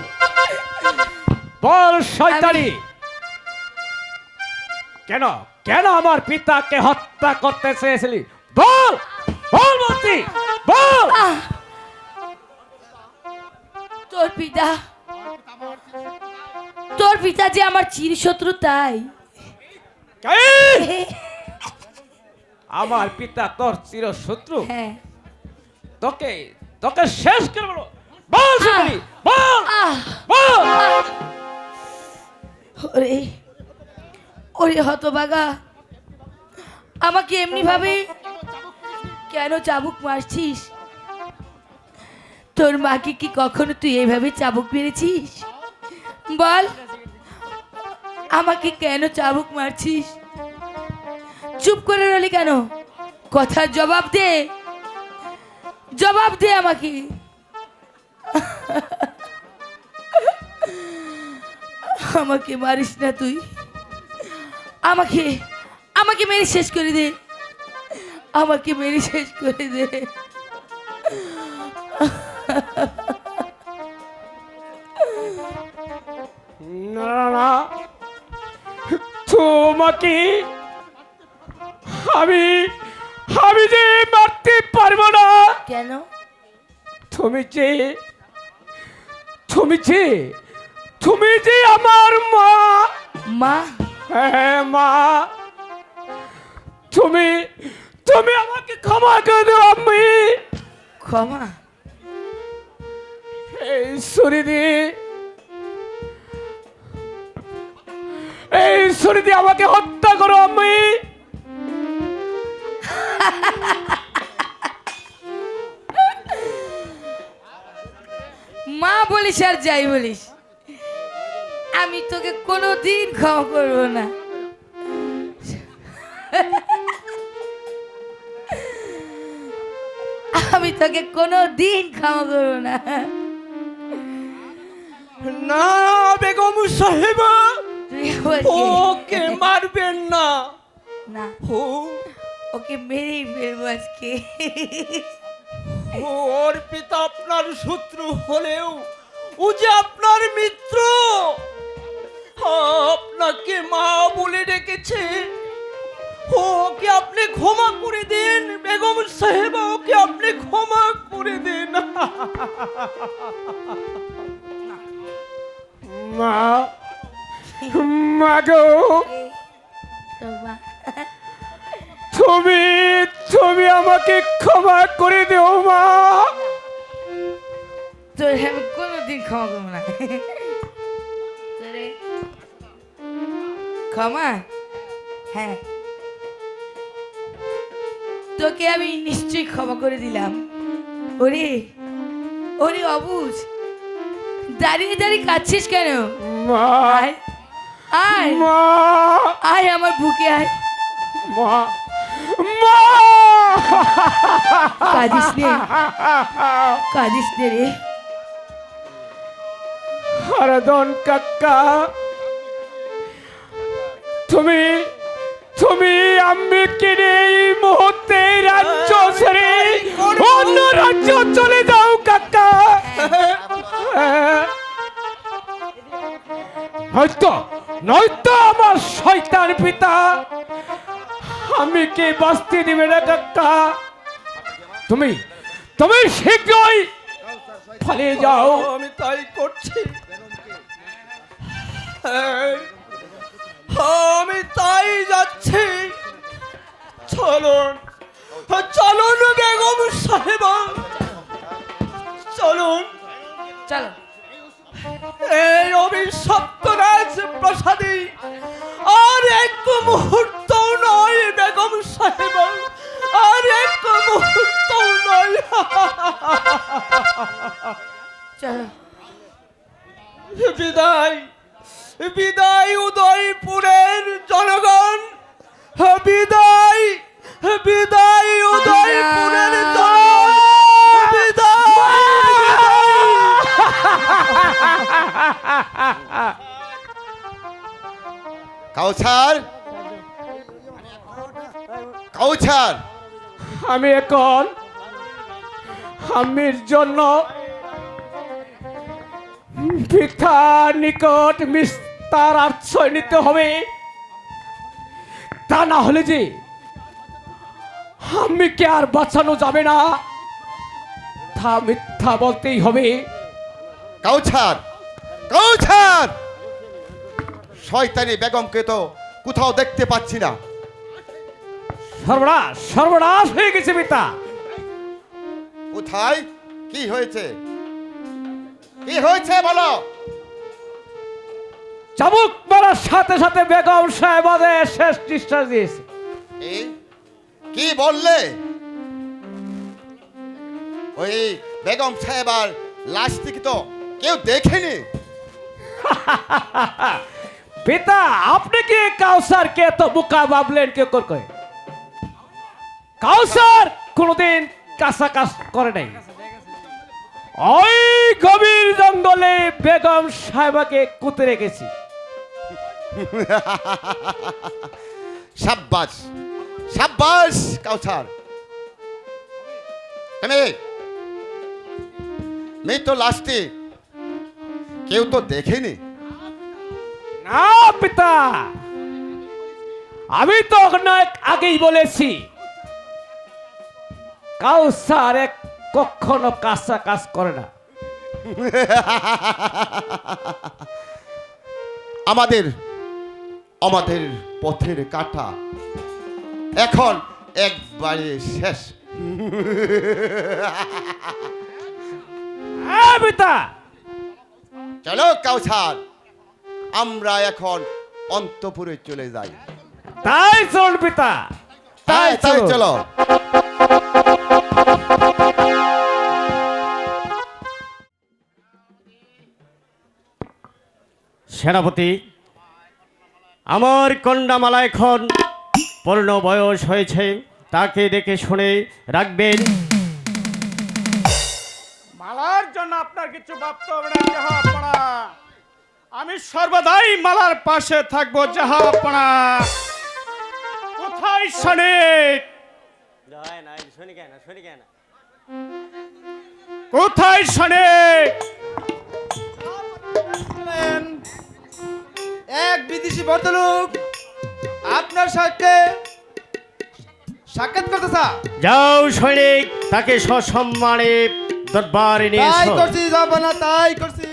S6: বল শয়তানি, কেন কেন আমার পিতাকে হত্যা করতে চেয়েছিলি? বল বল বলছি, বল।
S5: আহ! তোর পিতা, তোর পিতা যে আমার চিরশত্রু, তাই।
S6: কি? আমার পিতা তোর চিরশত্রু?
S5: হ্যাঁ।
S6: তোকে তোকে শেষ করে বলো। বল শয়তানি, বল
S5: আহ!
S6: বল।
S5: ওরে ওরে হতভাগা, আমাকে এমনি ভাবে কেন চাবুক মারছিস? তোর মাকে কি কখনো তুই এইভাবে চাবুক মেরেছিস? বল, আমাকে কেন চাবুক মারছিস? চুপ করে রইলি কেন? কথার জবাব দে, জবাব দে আমাকে। আমাকে মারিস না তুই, আমাকে আমাকে মেরে শেষ করে দে, আমাকে মেরে শেষ করে দে।
S6: না না, তোমাকে আমি আমি যে মারতে পারবো না।
S5: কেন?
S6: তুমি যে তুমি যে তুমি যে আমার মা।
S5: মা?
S6: হ্যাঁ মা, তুমি তুমি আমাকে ক্ষমা করে দাও আম্মি।
S5: ক্ষমা?
S6: এই সুরিদি, এই সুরিদি আমাকে হত্যা করো আম্মি।
S5: মা বলিস আর যাই বলিস, আমি তোকে কোনোদিন ক্ষমা করবো না। আমি তোকে কোনোদিন ক্ষমা করবো না।
S6: না বেগম সাহেবা,
S5: তুই আবার কে?
S6: ওকে মারবেন না।
S5: না,
S6: ও
S5: ওকে মেরেই ফেলবো আজকে।
S6: ওর পিতা আপনার শত্রু হলেও ও যে আপনার মিত্র। আপনাকে মা বলে ডেকেছে, ওকে আপনি ক্ষমা করে দিন বেগম সাহেব, ওকে আপনি ক্ষমা করে দিন। মা, মা গো,
S5: তোর মা?
S6: তুমি তুমি আমাকে ক্ষমা করে দিও মা।
S5: তোর আমি কোনোদিন ক্ষমা করবো না। তোরে ক্ষমা? হ্যাঁ, তোকে আমি নিশ্চয়ই ক্ষমা করে দিলাম। ওরে ওরে অবুঝ, দাঁড়িয়ে দাঁড়িয়ে কাঁদছিস কেন?
S6: মা,
S5: আয় আয়
S6: মা,
S5: আয় আমার বুকে আয়।
S6: মা, মা।
S5: কাঁদিস নে, কাঁদিস নে রে।
S6: হরদন কাকা, তুমি তুমি আমি কিনে এই মুহূর্তে রাজ্য ছেড়ে অন্য রাজ্য চলে যাও কাকা। নয়তো নয়তো আমার শয়তান পিতা আমি কে বাঁচতে দিবে না কাকা। তুমি তুমি শীঘ্রই পালিয়ে যাও। আমি তাই করছি, আমি তাই যাচ্ছি। চলুন চলুন বেগম সাহেবা, চলুন
S5: চলো।
S6: এই অভিশপ্ত রাজ প্রাসাদে আর এক মুহূর্ত নয় বেগম সাহেবা, আর এক মুহূর্ত নয়।
S5: চলো।
S6: বিদায়, বিদায় উদয়পুরের জনগণ, বিদায়, বিদায় উদয়পুরের জনগণ, বিদায়।
S3: কাউছার, কাউছার,
S6: আমি এখন আম্মির জন্য ভিক্ষার নিকট মিস্তার আশ্রয় নিতে হবে, তা না হলে যে আম্মিকে আর বাঁচানো যাবে না, তা মিথ্যা বলতেই হবে।
S3: কাউছার, কাউছার, শয়তানি বেগমকে তো কোথাও দেখতে পাচ্ছি না।
S6: সর্বনাশ, সর্বনাশ হয়ে গেছে পিতা।
S3: কোথায়? কি হয়েছে? কি হয়েছে বলো?
S6: চাবুক মারার সাথে সাথে বেগম সাহেবাদের শেষ নিঃশ্বাস দিয়েছে।
S3: এই কি বললে? ওই বেগম সাহেবার লাশটি তো কেউ দেখেনি।
S6: পিতা, আপনি কি কাউসারকে তো বোকা ভাবলেন? কেউ করে কাউসার কোনদিন কাঁচা কাজ করে নাই। ওই গভীর জঙ্গলে বেগম সাহেবাকে কুতে রেখেছি।
S3: সাব্বাস, সাব্বাস কাউসার। মৃত লাশটি কেউ তো দেখেনি।
S6: না পিতা, আমি তো অনেক আগেই বলেছি কাউসার এক কখনো কাঁচা কাজ করে না।
S3: আমাদের আমাদের পথের কাঁটা এখন একবারে শেষ।
S6: হ্যাঁ পিতা,
S3: চলো কাউসার, আমরা এখন অন্তপুরে চলে যাই।
S6: তাই চল পিতা, তাই
S3: তাই
S6: চল।
S3: চলো।
S9: সেনাপতি, আমার কন্যামালা এখন পূর্ণ বয়স হয়েছে, তাকে দেখে শুনে রাখবেন।
S10: মালার জন্য আপনার কিছু ভাবতে হবে না জাহাপনা, আমি সর্বদাই মালার পাশে থাকবো জাহাপনা। কোথায় সনিক? কোথায় সনিক?
S4: এক বিদেশি ভদ্রলোক আপনার সাথে সাক্ষাৎ করতে চা।
S9: যাও সৈনিক, তাকে সসম্মানে দরবারে নিয়ে
S4: তাই
S9: এসো।
S4: করছি যাব না, তাই করছি।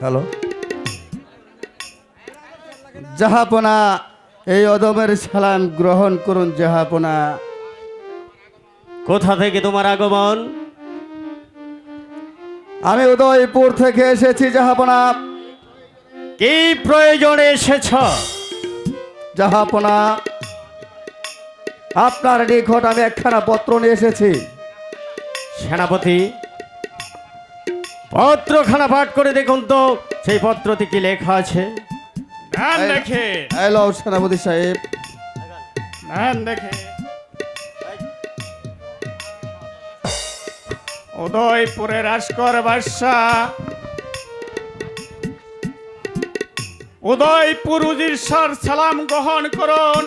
S4: হ্যালো জাহাপনা, এই অদমের সালাম গ্রহণ করুন জাহাপনা।
S9: কোথা থেকে তোমার আগমন?
S4: আমি উদয়পুর থেকে এসেছি জাহাপনা।
S9: কি প্রয়োজনে এসেছ?
S4: জাহাপনা, আপনার নিকট আমি একখানা পত্র নিয়ে এসেছি।
S9: সেনাপতি, পত্রখানা পাঠ করে দেখুন তো সেই পত্রতে কি লেখা আছে।
S10: ধ্যান দেখে,
S4: হ্যালো সেনাপতি সাহেব।
S10: ধ্যান দেখে। উদয়পুরের রাজকর বাদশাহ উদয়পুর উজির সালাম গ্রহণ করুন।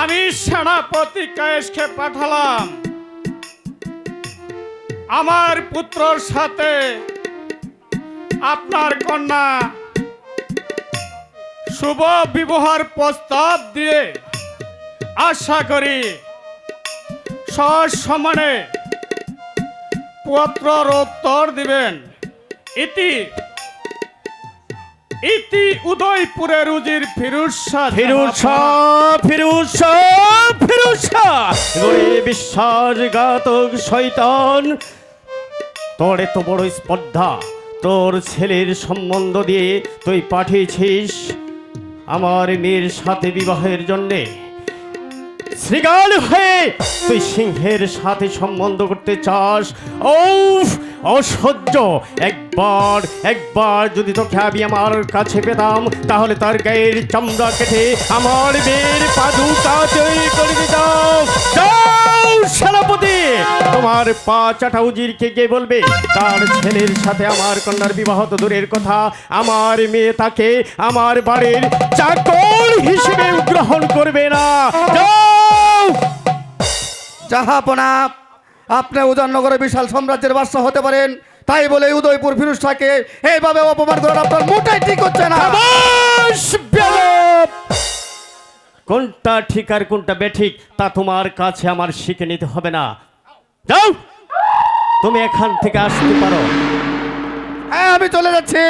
S10: আমি সেনাপতি কায়েসকে পাঠালাম আমার পুত্রর সাথে আপনার কন্যা শুভ বিবাহের প্রস্তাব দিয়ে আশা করি সসম্মানে পত্রর উত্তর দিবেন। ইতি উদয়পুরের উজির ফিরোজ শাহ
S9: ফিরোজ শাহ, ফিরোজ শাহ, ফিরোজ শাহ, ওরে বিশ্বাসঘাতক শয়তান, তোর এত বড় স্পর্ধা, তোর ছেলের সম্বন্ধ দিয়ে তুই পাঠিয়েছিস আমার মেয়ের সাথে বিবাহের জন্যে। শ্রীগাল হয়ে তুই সিংহের সাথে সম্বন্ধ করতে চাস? ও অসহ্য! একবার যদি তোকে আমি আমার কাছে পেতাম তাহলে তার গায়ের চামড়া কেটে আমার মেয়ের পাদুকা তৈরি করে দিতাম। যাও সেনাপতি, তোমার পা চাটা উজিরকে গিয়ে বলবে তার ছেলের সাথে আমার কন্যার বিবাহ তো দূরের কথা, আমার মেয়ে তাকে আমার বাড়ির চাকর হিসেবে গ্রহণ করবে না। যাও।
S4: জাহাপনা, আপনি উদয়নগরে বিশাল সাম্রাজ্যের বাদশা হতে পারেন, তাই বলে উদয়পুর ফিরোজ শাহকে এইভাবে অপমান করার আপনার মোটেই ঠিক হচ্ছে না।
S9: খামোশ, বেয়াদব! কোনটা ঠিক আর কোনটা বেঠিক তা তোমার কাছে আমার শিখে নিতে হবে না। যাও, তুমি এখান থেকে আসতে পারো।
S4: হ্যাঁ, আমি চলে যাচ্ছি,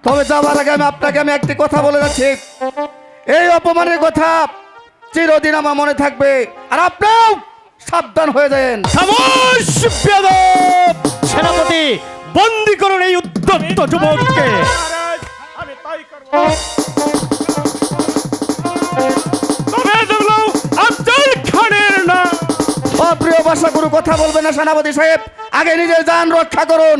S4: তবে যাওয়ার আগে আপনাকে একটি কথা বলে যাচ্ছি। এই অপমানের কথা চিরদিন আমার মনে থাকবে, আর আপনিও সাবধান হয়ে যান।
S9: খামোশ, বেয়াদব! সেনাপতি, বন্দি করুন এই উদ্ধত যুবককে।
S10: মহারাজ, আমি তাই করব। তবে দেখলো আফজল খানের না।
S4: অপ্রিয় ভাষা কোনো কথা বলবেন না সেনাপতি সাহেব, আগে নিজের জান রক্ষা করুন।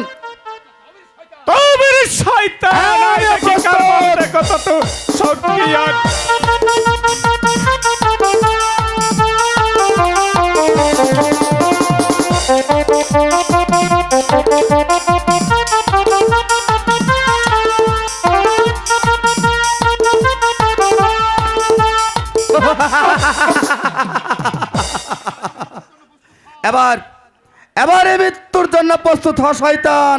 S10: তবে শয়তান,
S4: হ্যাঁ,
S10: দেখি কার মধ্যে কত তো শক্তি আর
S4: এবার এই মৃত্যুর জন্য প্রস্তুত হ শয়তান।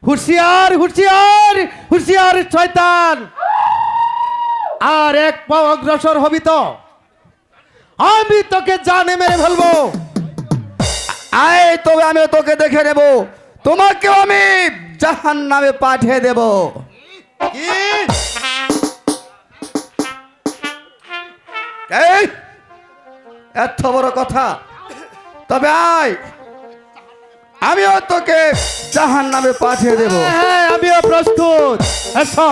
S8: হুঁশিয়ার, হুঁশিয়ার, হুঁশিয়ার শয়তান! আর এক পা অগ্রসর হবি তো আমি তোকে জানে মেরে ফেলবো।
S4: আয়, তবে আমি তোকে দেখে নেব, তোমাকেও আমি জাহান্নামে পাঠিয়ে দেব।
S8: কি?
S4: এই, এত বড় কথা? তবে আয়, আমিও তোকে জাহান্নামে পাঠিয়ে দেব।
S8: হ্যাঁ, আমিও প্রস্তুত। এসো।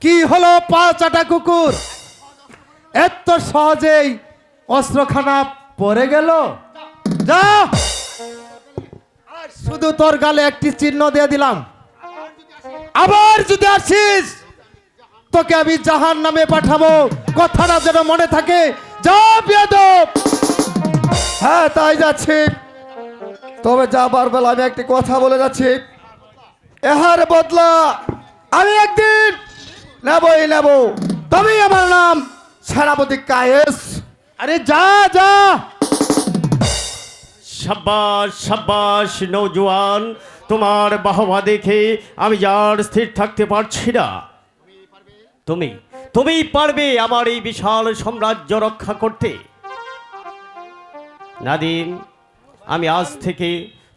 S8: কি হলো পা চাটা কুকুর? এত সহজেই অস্ত্রখানা পড়ে গেল? যা, শুধু তোর গালে একটি চিহ্ন দিয়ে দিলাম, আবার যদি আসিস তোকে আমি জাহান্নামে পাঠাবো, কথাটা যেন মনে থাকে। যা বেয়াদব!
S4: হ্যাঁ, তাই যাচ্ছি, তবে যাবার বেলা আমি একটি কথা বলে যাচ্ছি। এহার বদলা আমি একদিন নেবই নেব, তবেই আমার নাম সেনাপতি কায়েস।
S8: আরে যা যা!
S9: সাব্বাস, সাব্বাস নৌজওয়ান, তোমার বাহবা দেখে আমি যার স্থির থাকতে পারছি না। তুমি পারবে আমার এই বিশাল সাম্রাজ্য রক্ষা করতে। নাদিম, আমি আজ থেকে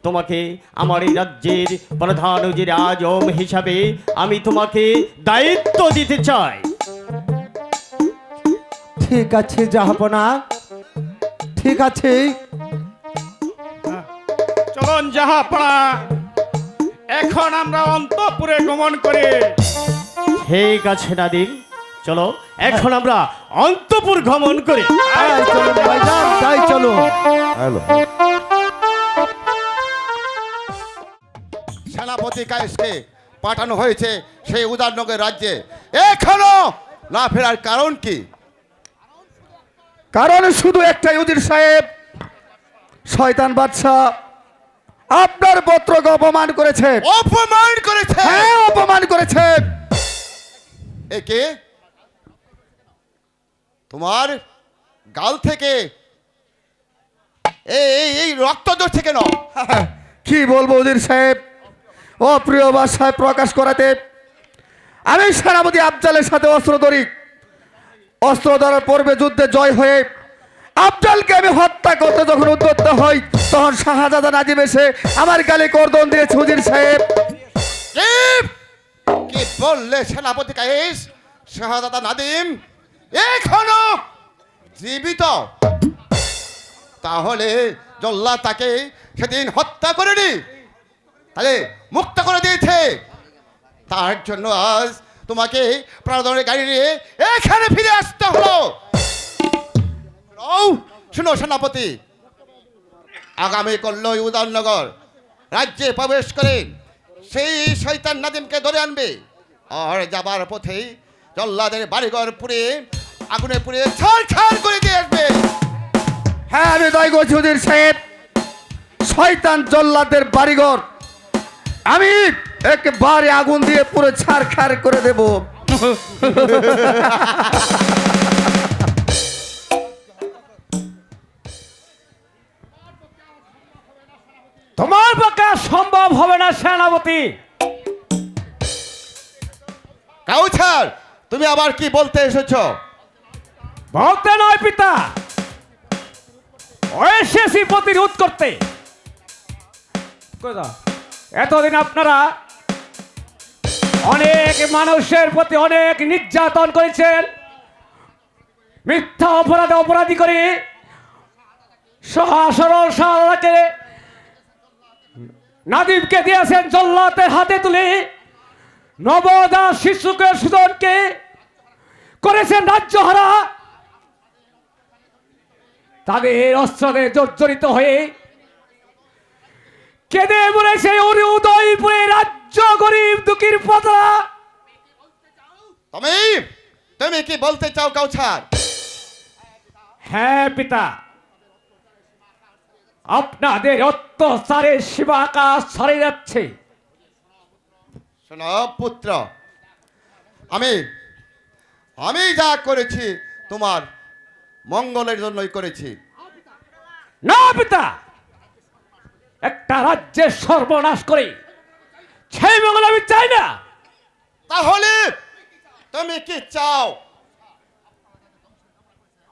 S9: তোমাকে আমার এই রাজ্যের প্রধান উজির আজম হিসাবে আমি তোমাকে দায়িত্ব দিতে চাই।
S8: ঠিক আছে জাহাপনা, ঠিক আছে।
S10: চলুন জাহাপনা, এখন আমরা অন্তঃপুরে গমন করি।
S9: ঠিক আছে নাদিম, চলো এখন আমরা অন্তঃপুর গমন করি।
S8: তাই চলুন ভাইজান, তাই চলো।
S3: সেনাপতি কায়েসকে পাঠানো হয়েছে সেই উদারনগর রাজ্যে। এখনো না ফেরার কারণ কি?
S4: কারণ শুধু একটাই উজির সাহেব, শয়তান বাদশা আপনার পত্রকে অপমান করেছে।
S3: অপমান করেছে?
S4: হ্যাঁ, অপমান করেছে।
S3: একে তোমার গাল থেকে এই রক্ত ঝরছে কেন?
S4: কি বলবো উজির সাহেব, অপ্রিয় ভাষায় প্রকাশ করাতে আমি সেনাপতি আফজালের সাথে অস্ত্র ধরি। অস্ত্র ধরার পূর্বে যুদ্ধে জয় হয়ে আফজালকে আমি হত্যা করতে যখন উদ্যত হই, তখন শাহজাদা নাজিম এসে আমার গালে করদন দিয়েছে উজির সাহেব।
S3: কি বললে সেনাপতি কায়েস? শাহজাদা নাদিম এখনো জীবিত? তাহলে জল্লাদ তাকে সেদিন হত্যা করেনি, তাহলে মুক্ত করে দিয়েছে। তার জন্য আজ তোমাকে প্রাণদণ্ডের গাড়ি নিয়ে এখানে ফিরে আসতে হলো। শুনো সেনাপতি, আগামী করল উদয়নগর রাজ্যে প্রবেশ করে সেই শয়তান নাদিমকে ধরে আনবে, আর যাবার পথেই জল্লাদের বাড়িঘর পুড়িয়ে আগুনে পুড়িয়ে ছাড় করে দিয়ে আসবে।
S4: হ্যাঁ, আমি তাই করছি উজির সাহেব। শয়তান জল্লাদের বাড়িঘর আমি একেবারে আগুন দিয়ে পুরো ছাড়খাড় করে দেব।
S2: তোমার পক্ষে সম্ভব হবে না সেনাপতি।
S3: কাউছার, তুমি আবার কি বলতে এসেছো?
S2: বলতে নয় পিতা, এসেছি প্রতিরোধ করতে। এতদিন আপনারা অনেক মানুষের প্রতি অনেক নির্যাতন করেছেন, মিথ্যা অপরাধী করে সরল সাদাকে নাদিমকে দিয়েছেন জল্লাদের হাতে তুলে, নবদাস শিশুকে সুদনকে করেছেন রাজ্যহারা। তাদের অস্ত্রে জর্জরিত হয়ে কেঁদে বলেছে উদয়পুরে রাজ্য গরিব দুঃখীর পথা।
S3: তুমি কি বলতে চাও কাউছার?
S2: হ্যাঁ পিতা, আপনাদের অত্যাচারের সীমাকাশ ছড়ে যাচ্ছে।
S3: শোনো পুত্র, আমি যা করেছি তোমার মঙ্গলের জন্যই করেছি।
S2: না পিতা, একটা রাজ্যের সর্বনাশ করে সেই মঙ্গল আমি চাই না।
S3: তাহলে তুমি কি চাও?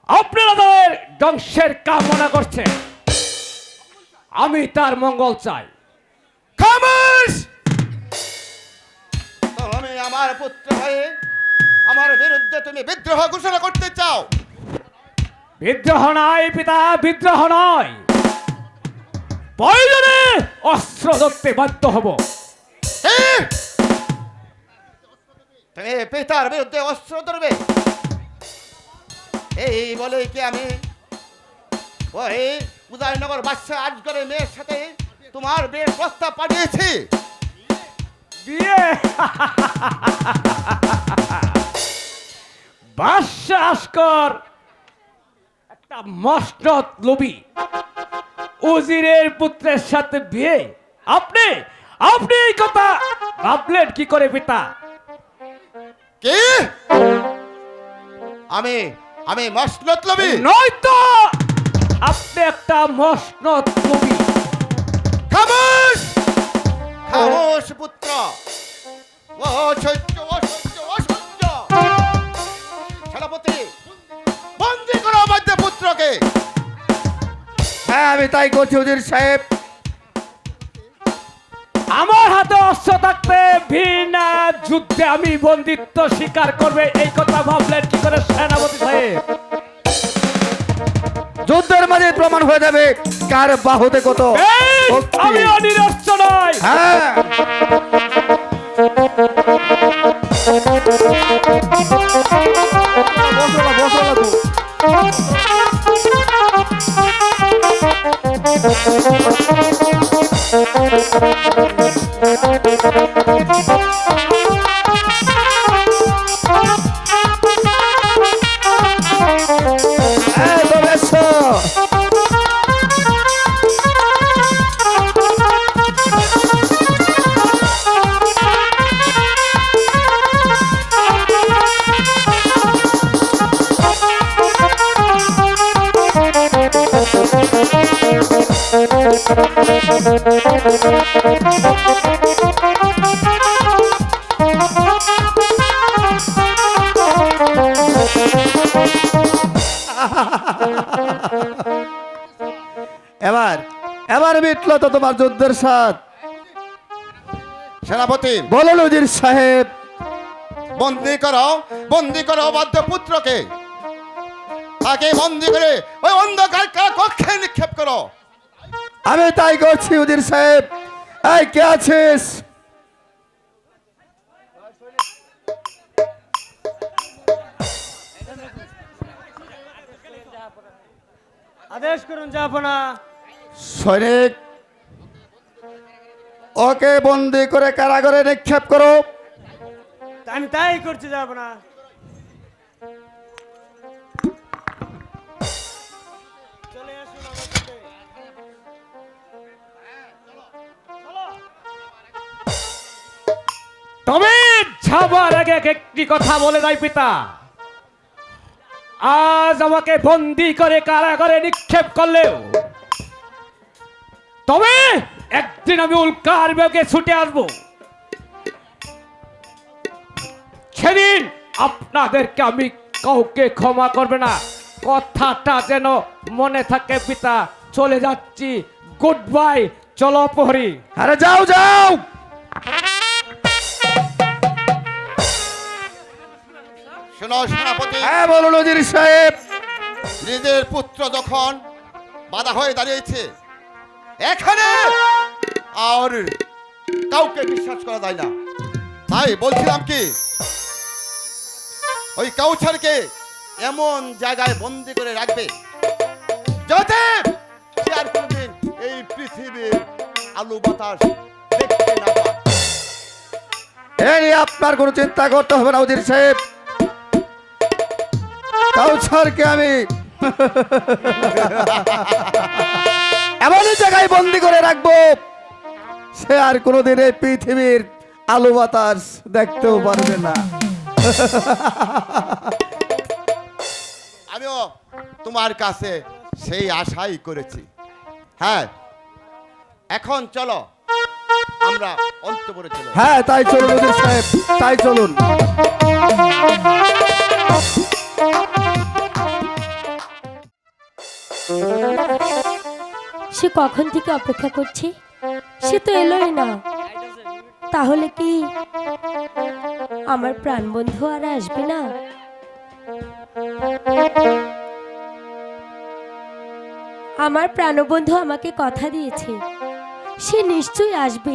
S2: আপনারা তাদের ধ্বংসের কামনা করছেন, আমি তার মঙ্গল চাই।
S3: খামোশ! তুমি আমার পুত্র হয়ে আমার বিরুদ্ধে তুমি বিদ্রোহ ঘোষণা করতে চাও?
S2: বিদ্রোহ নয় পিতা, বিদ্রোহ নয়, প্রয়োজনে অস্ত্র ধরতে বাধ্য হব।
S3: তুমি পিতার বিরুদ্ধে অস্ত্র ধরবে? এই বলে কি আমি ওই উদয়নগর বাদশা আজগরের মেয়ের সাথে তোমার বিয়ের প্রস্তাব পাঠিয়েছি?
S2: বিয়ে? বাদশা আজগর একটা মসনদ লোভী উজিরের পুত্রের সাথে বিয়ে? আপনি এই কথা ভাবলেন কি করে পিতা?
S3: কি আমি মসনদলবি?
S2: নয়তো আপনি একটা মসনদ লোভী।
S3: খামোশ! খামোশ পুত্র! অসহ্য অসহ্য অসহ্য! সেনাপতি, বন্দী করো মধ্যে পুত্রকে।
S4: হ্যাঁ, আমি তাই করছি উজির সাহেব।
S2: আমার হাতে অস্ত্র থাকতে বিনা যুদ্ধে আমি বন্দিত্ব স্বীকার করবে, এই কথা ভাবলেন কি করে সেনাপতি সাহেব?
S4: যুদ্ধের মাঝে প্রমাণ হয়ে যাবে কার বাহুতে কত শক্তি।
S2: আমি অনিরস্ত নয়।
S4: হ্যাঁ, এবার এবার মিটলো তো তোমার যুদ্ধের সাথ।
S3: সেনাপতি
S4: বলুন উজির সাহেব।
S3: বন্দি করো বাধ্য পুত্রকে, তাকে বন্দি করে ওই অন্ধকার কক্ষে নিক্ষেপ করো।
S4: আমি তাই করছি উজির সাহেব। এই কে আছিস?
S10: আদেশ করুন জাহাপনা।
S4: সৈনিক, ওকে বন্দি করে কারাগারে নিক্ষেপ করো।
S10: আমি তাই করছি জাহাপনা।
S9: তবে যাবার আগে একটি কথা বলে যাই পিতা, আজ আমাকে বন্দি করে কারাগারে নিক্ষেপ করলেও তবে একদিন আমি উল্কার বেগে ছুটে আসবো। সেদিন আপনাদেরকে আমি কাউকে ক্ষমা করবে না, কথাটা যেন মনে থাকে পিতা। চলে যাচ্ছি, গুড বাই। চলো প্রহরী।
S4: আরে যাও যাও।
S3: শোনো সেনাপতি,
S4: হ্যাঁ বলুন উজির সাহেব।
S3: নিজের পুত্র যখন বাধা হয়ে দাঁড়িয়েছে, এখানে আর কাউকে বিশ্বাস করা যায় না। তাই বলছিলাম কি, ওই কাউছারকে এমন জায়গায় বন্দি করে রাখবে যাতে সে আর কোনদিন এই পৃথিবীর আলো বাতাস দেখতে না পায়।
S4: এ নিয়ে আপনার কোনো চিন্তা করতে হবে না উজির সাহেব। কাউছারকে আমি এমনই জায়গায় বন্দি করে রাখবো, সে আর কোনোদিন এই পৃথিবীর আলো বাতাস দেখতেও পারবে না।
S3: আমিও তোমার কাছে সেই আশাই করেছি। হ্যাঁ, এখন চলো আমরা অন্তপুরে চলো।
S4: হ্যাঁ তাই চলুন উজির সাহেব, তাই চলুন।
S1: সে কখন থেকে অপেক্ষা করছি, সে তো এলোই না। তাহলে কি আমার প্রাণবন্ধু আর আসবে না? আমার প্রাণবন্ধু আমাকে কথা দিয়েছে, সে নিশ্চয়ই আসবে।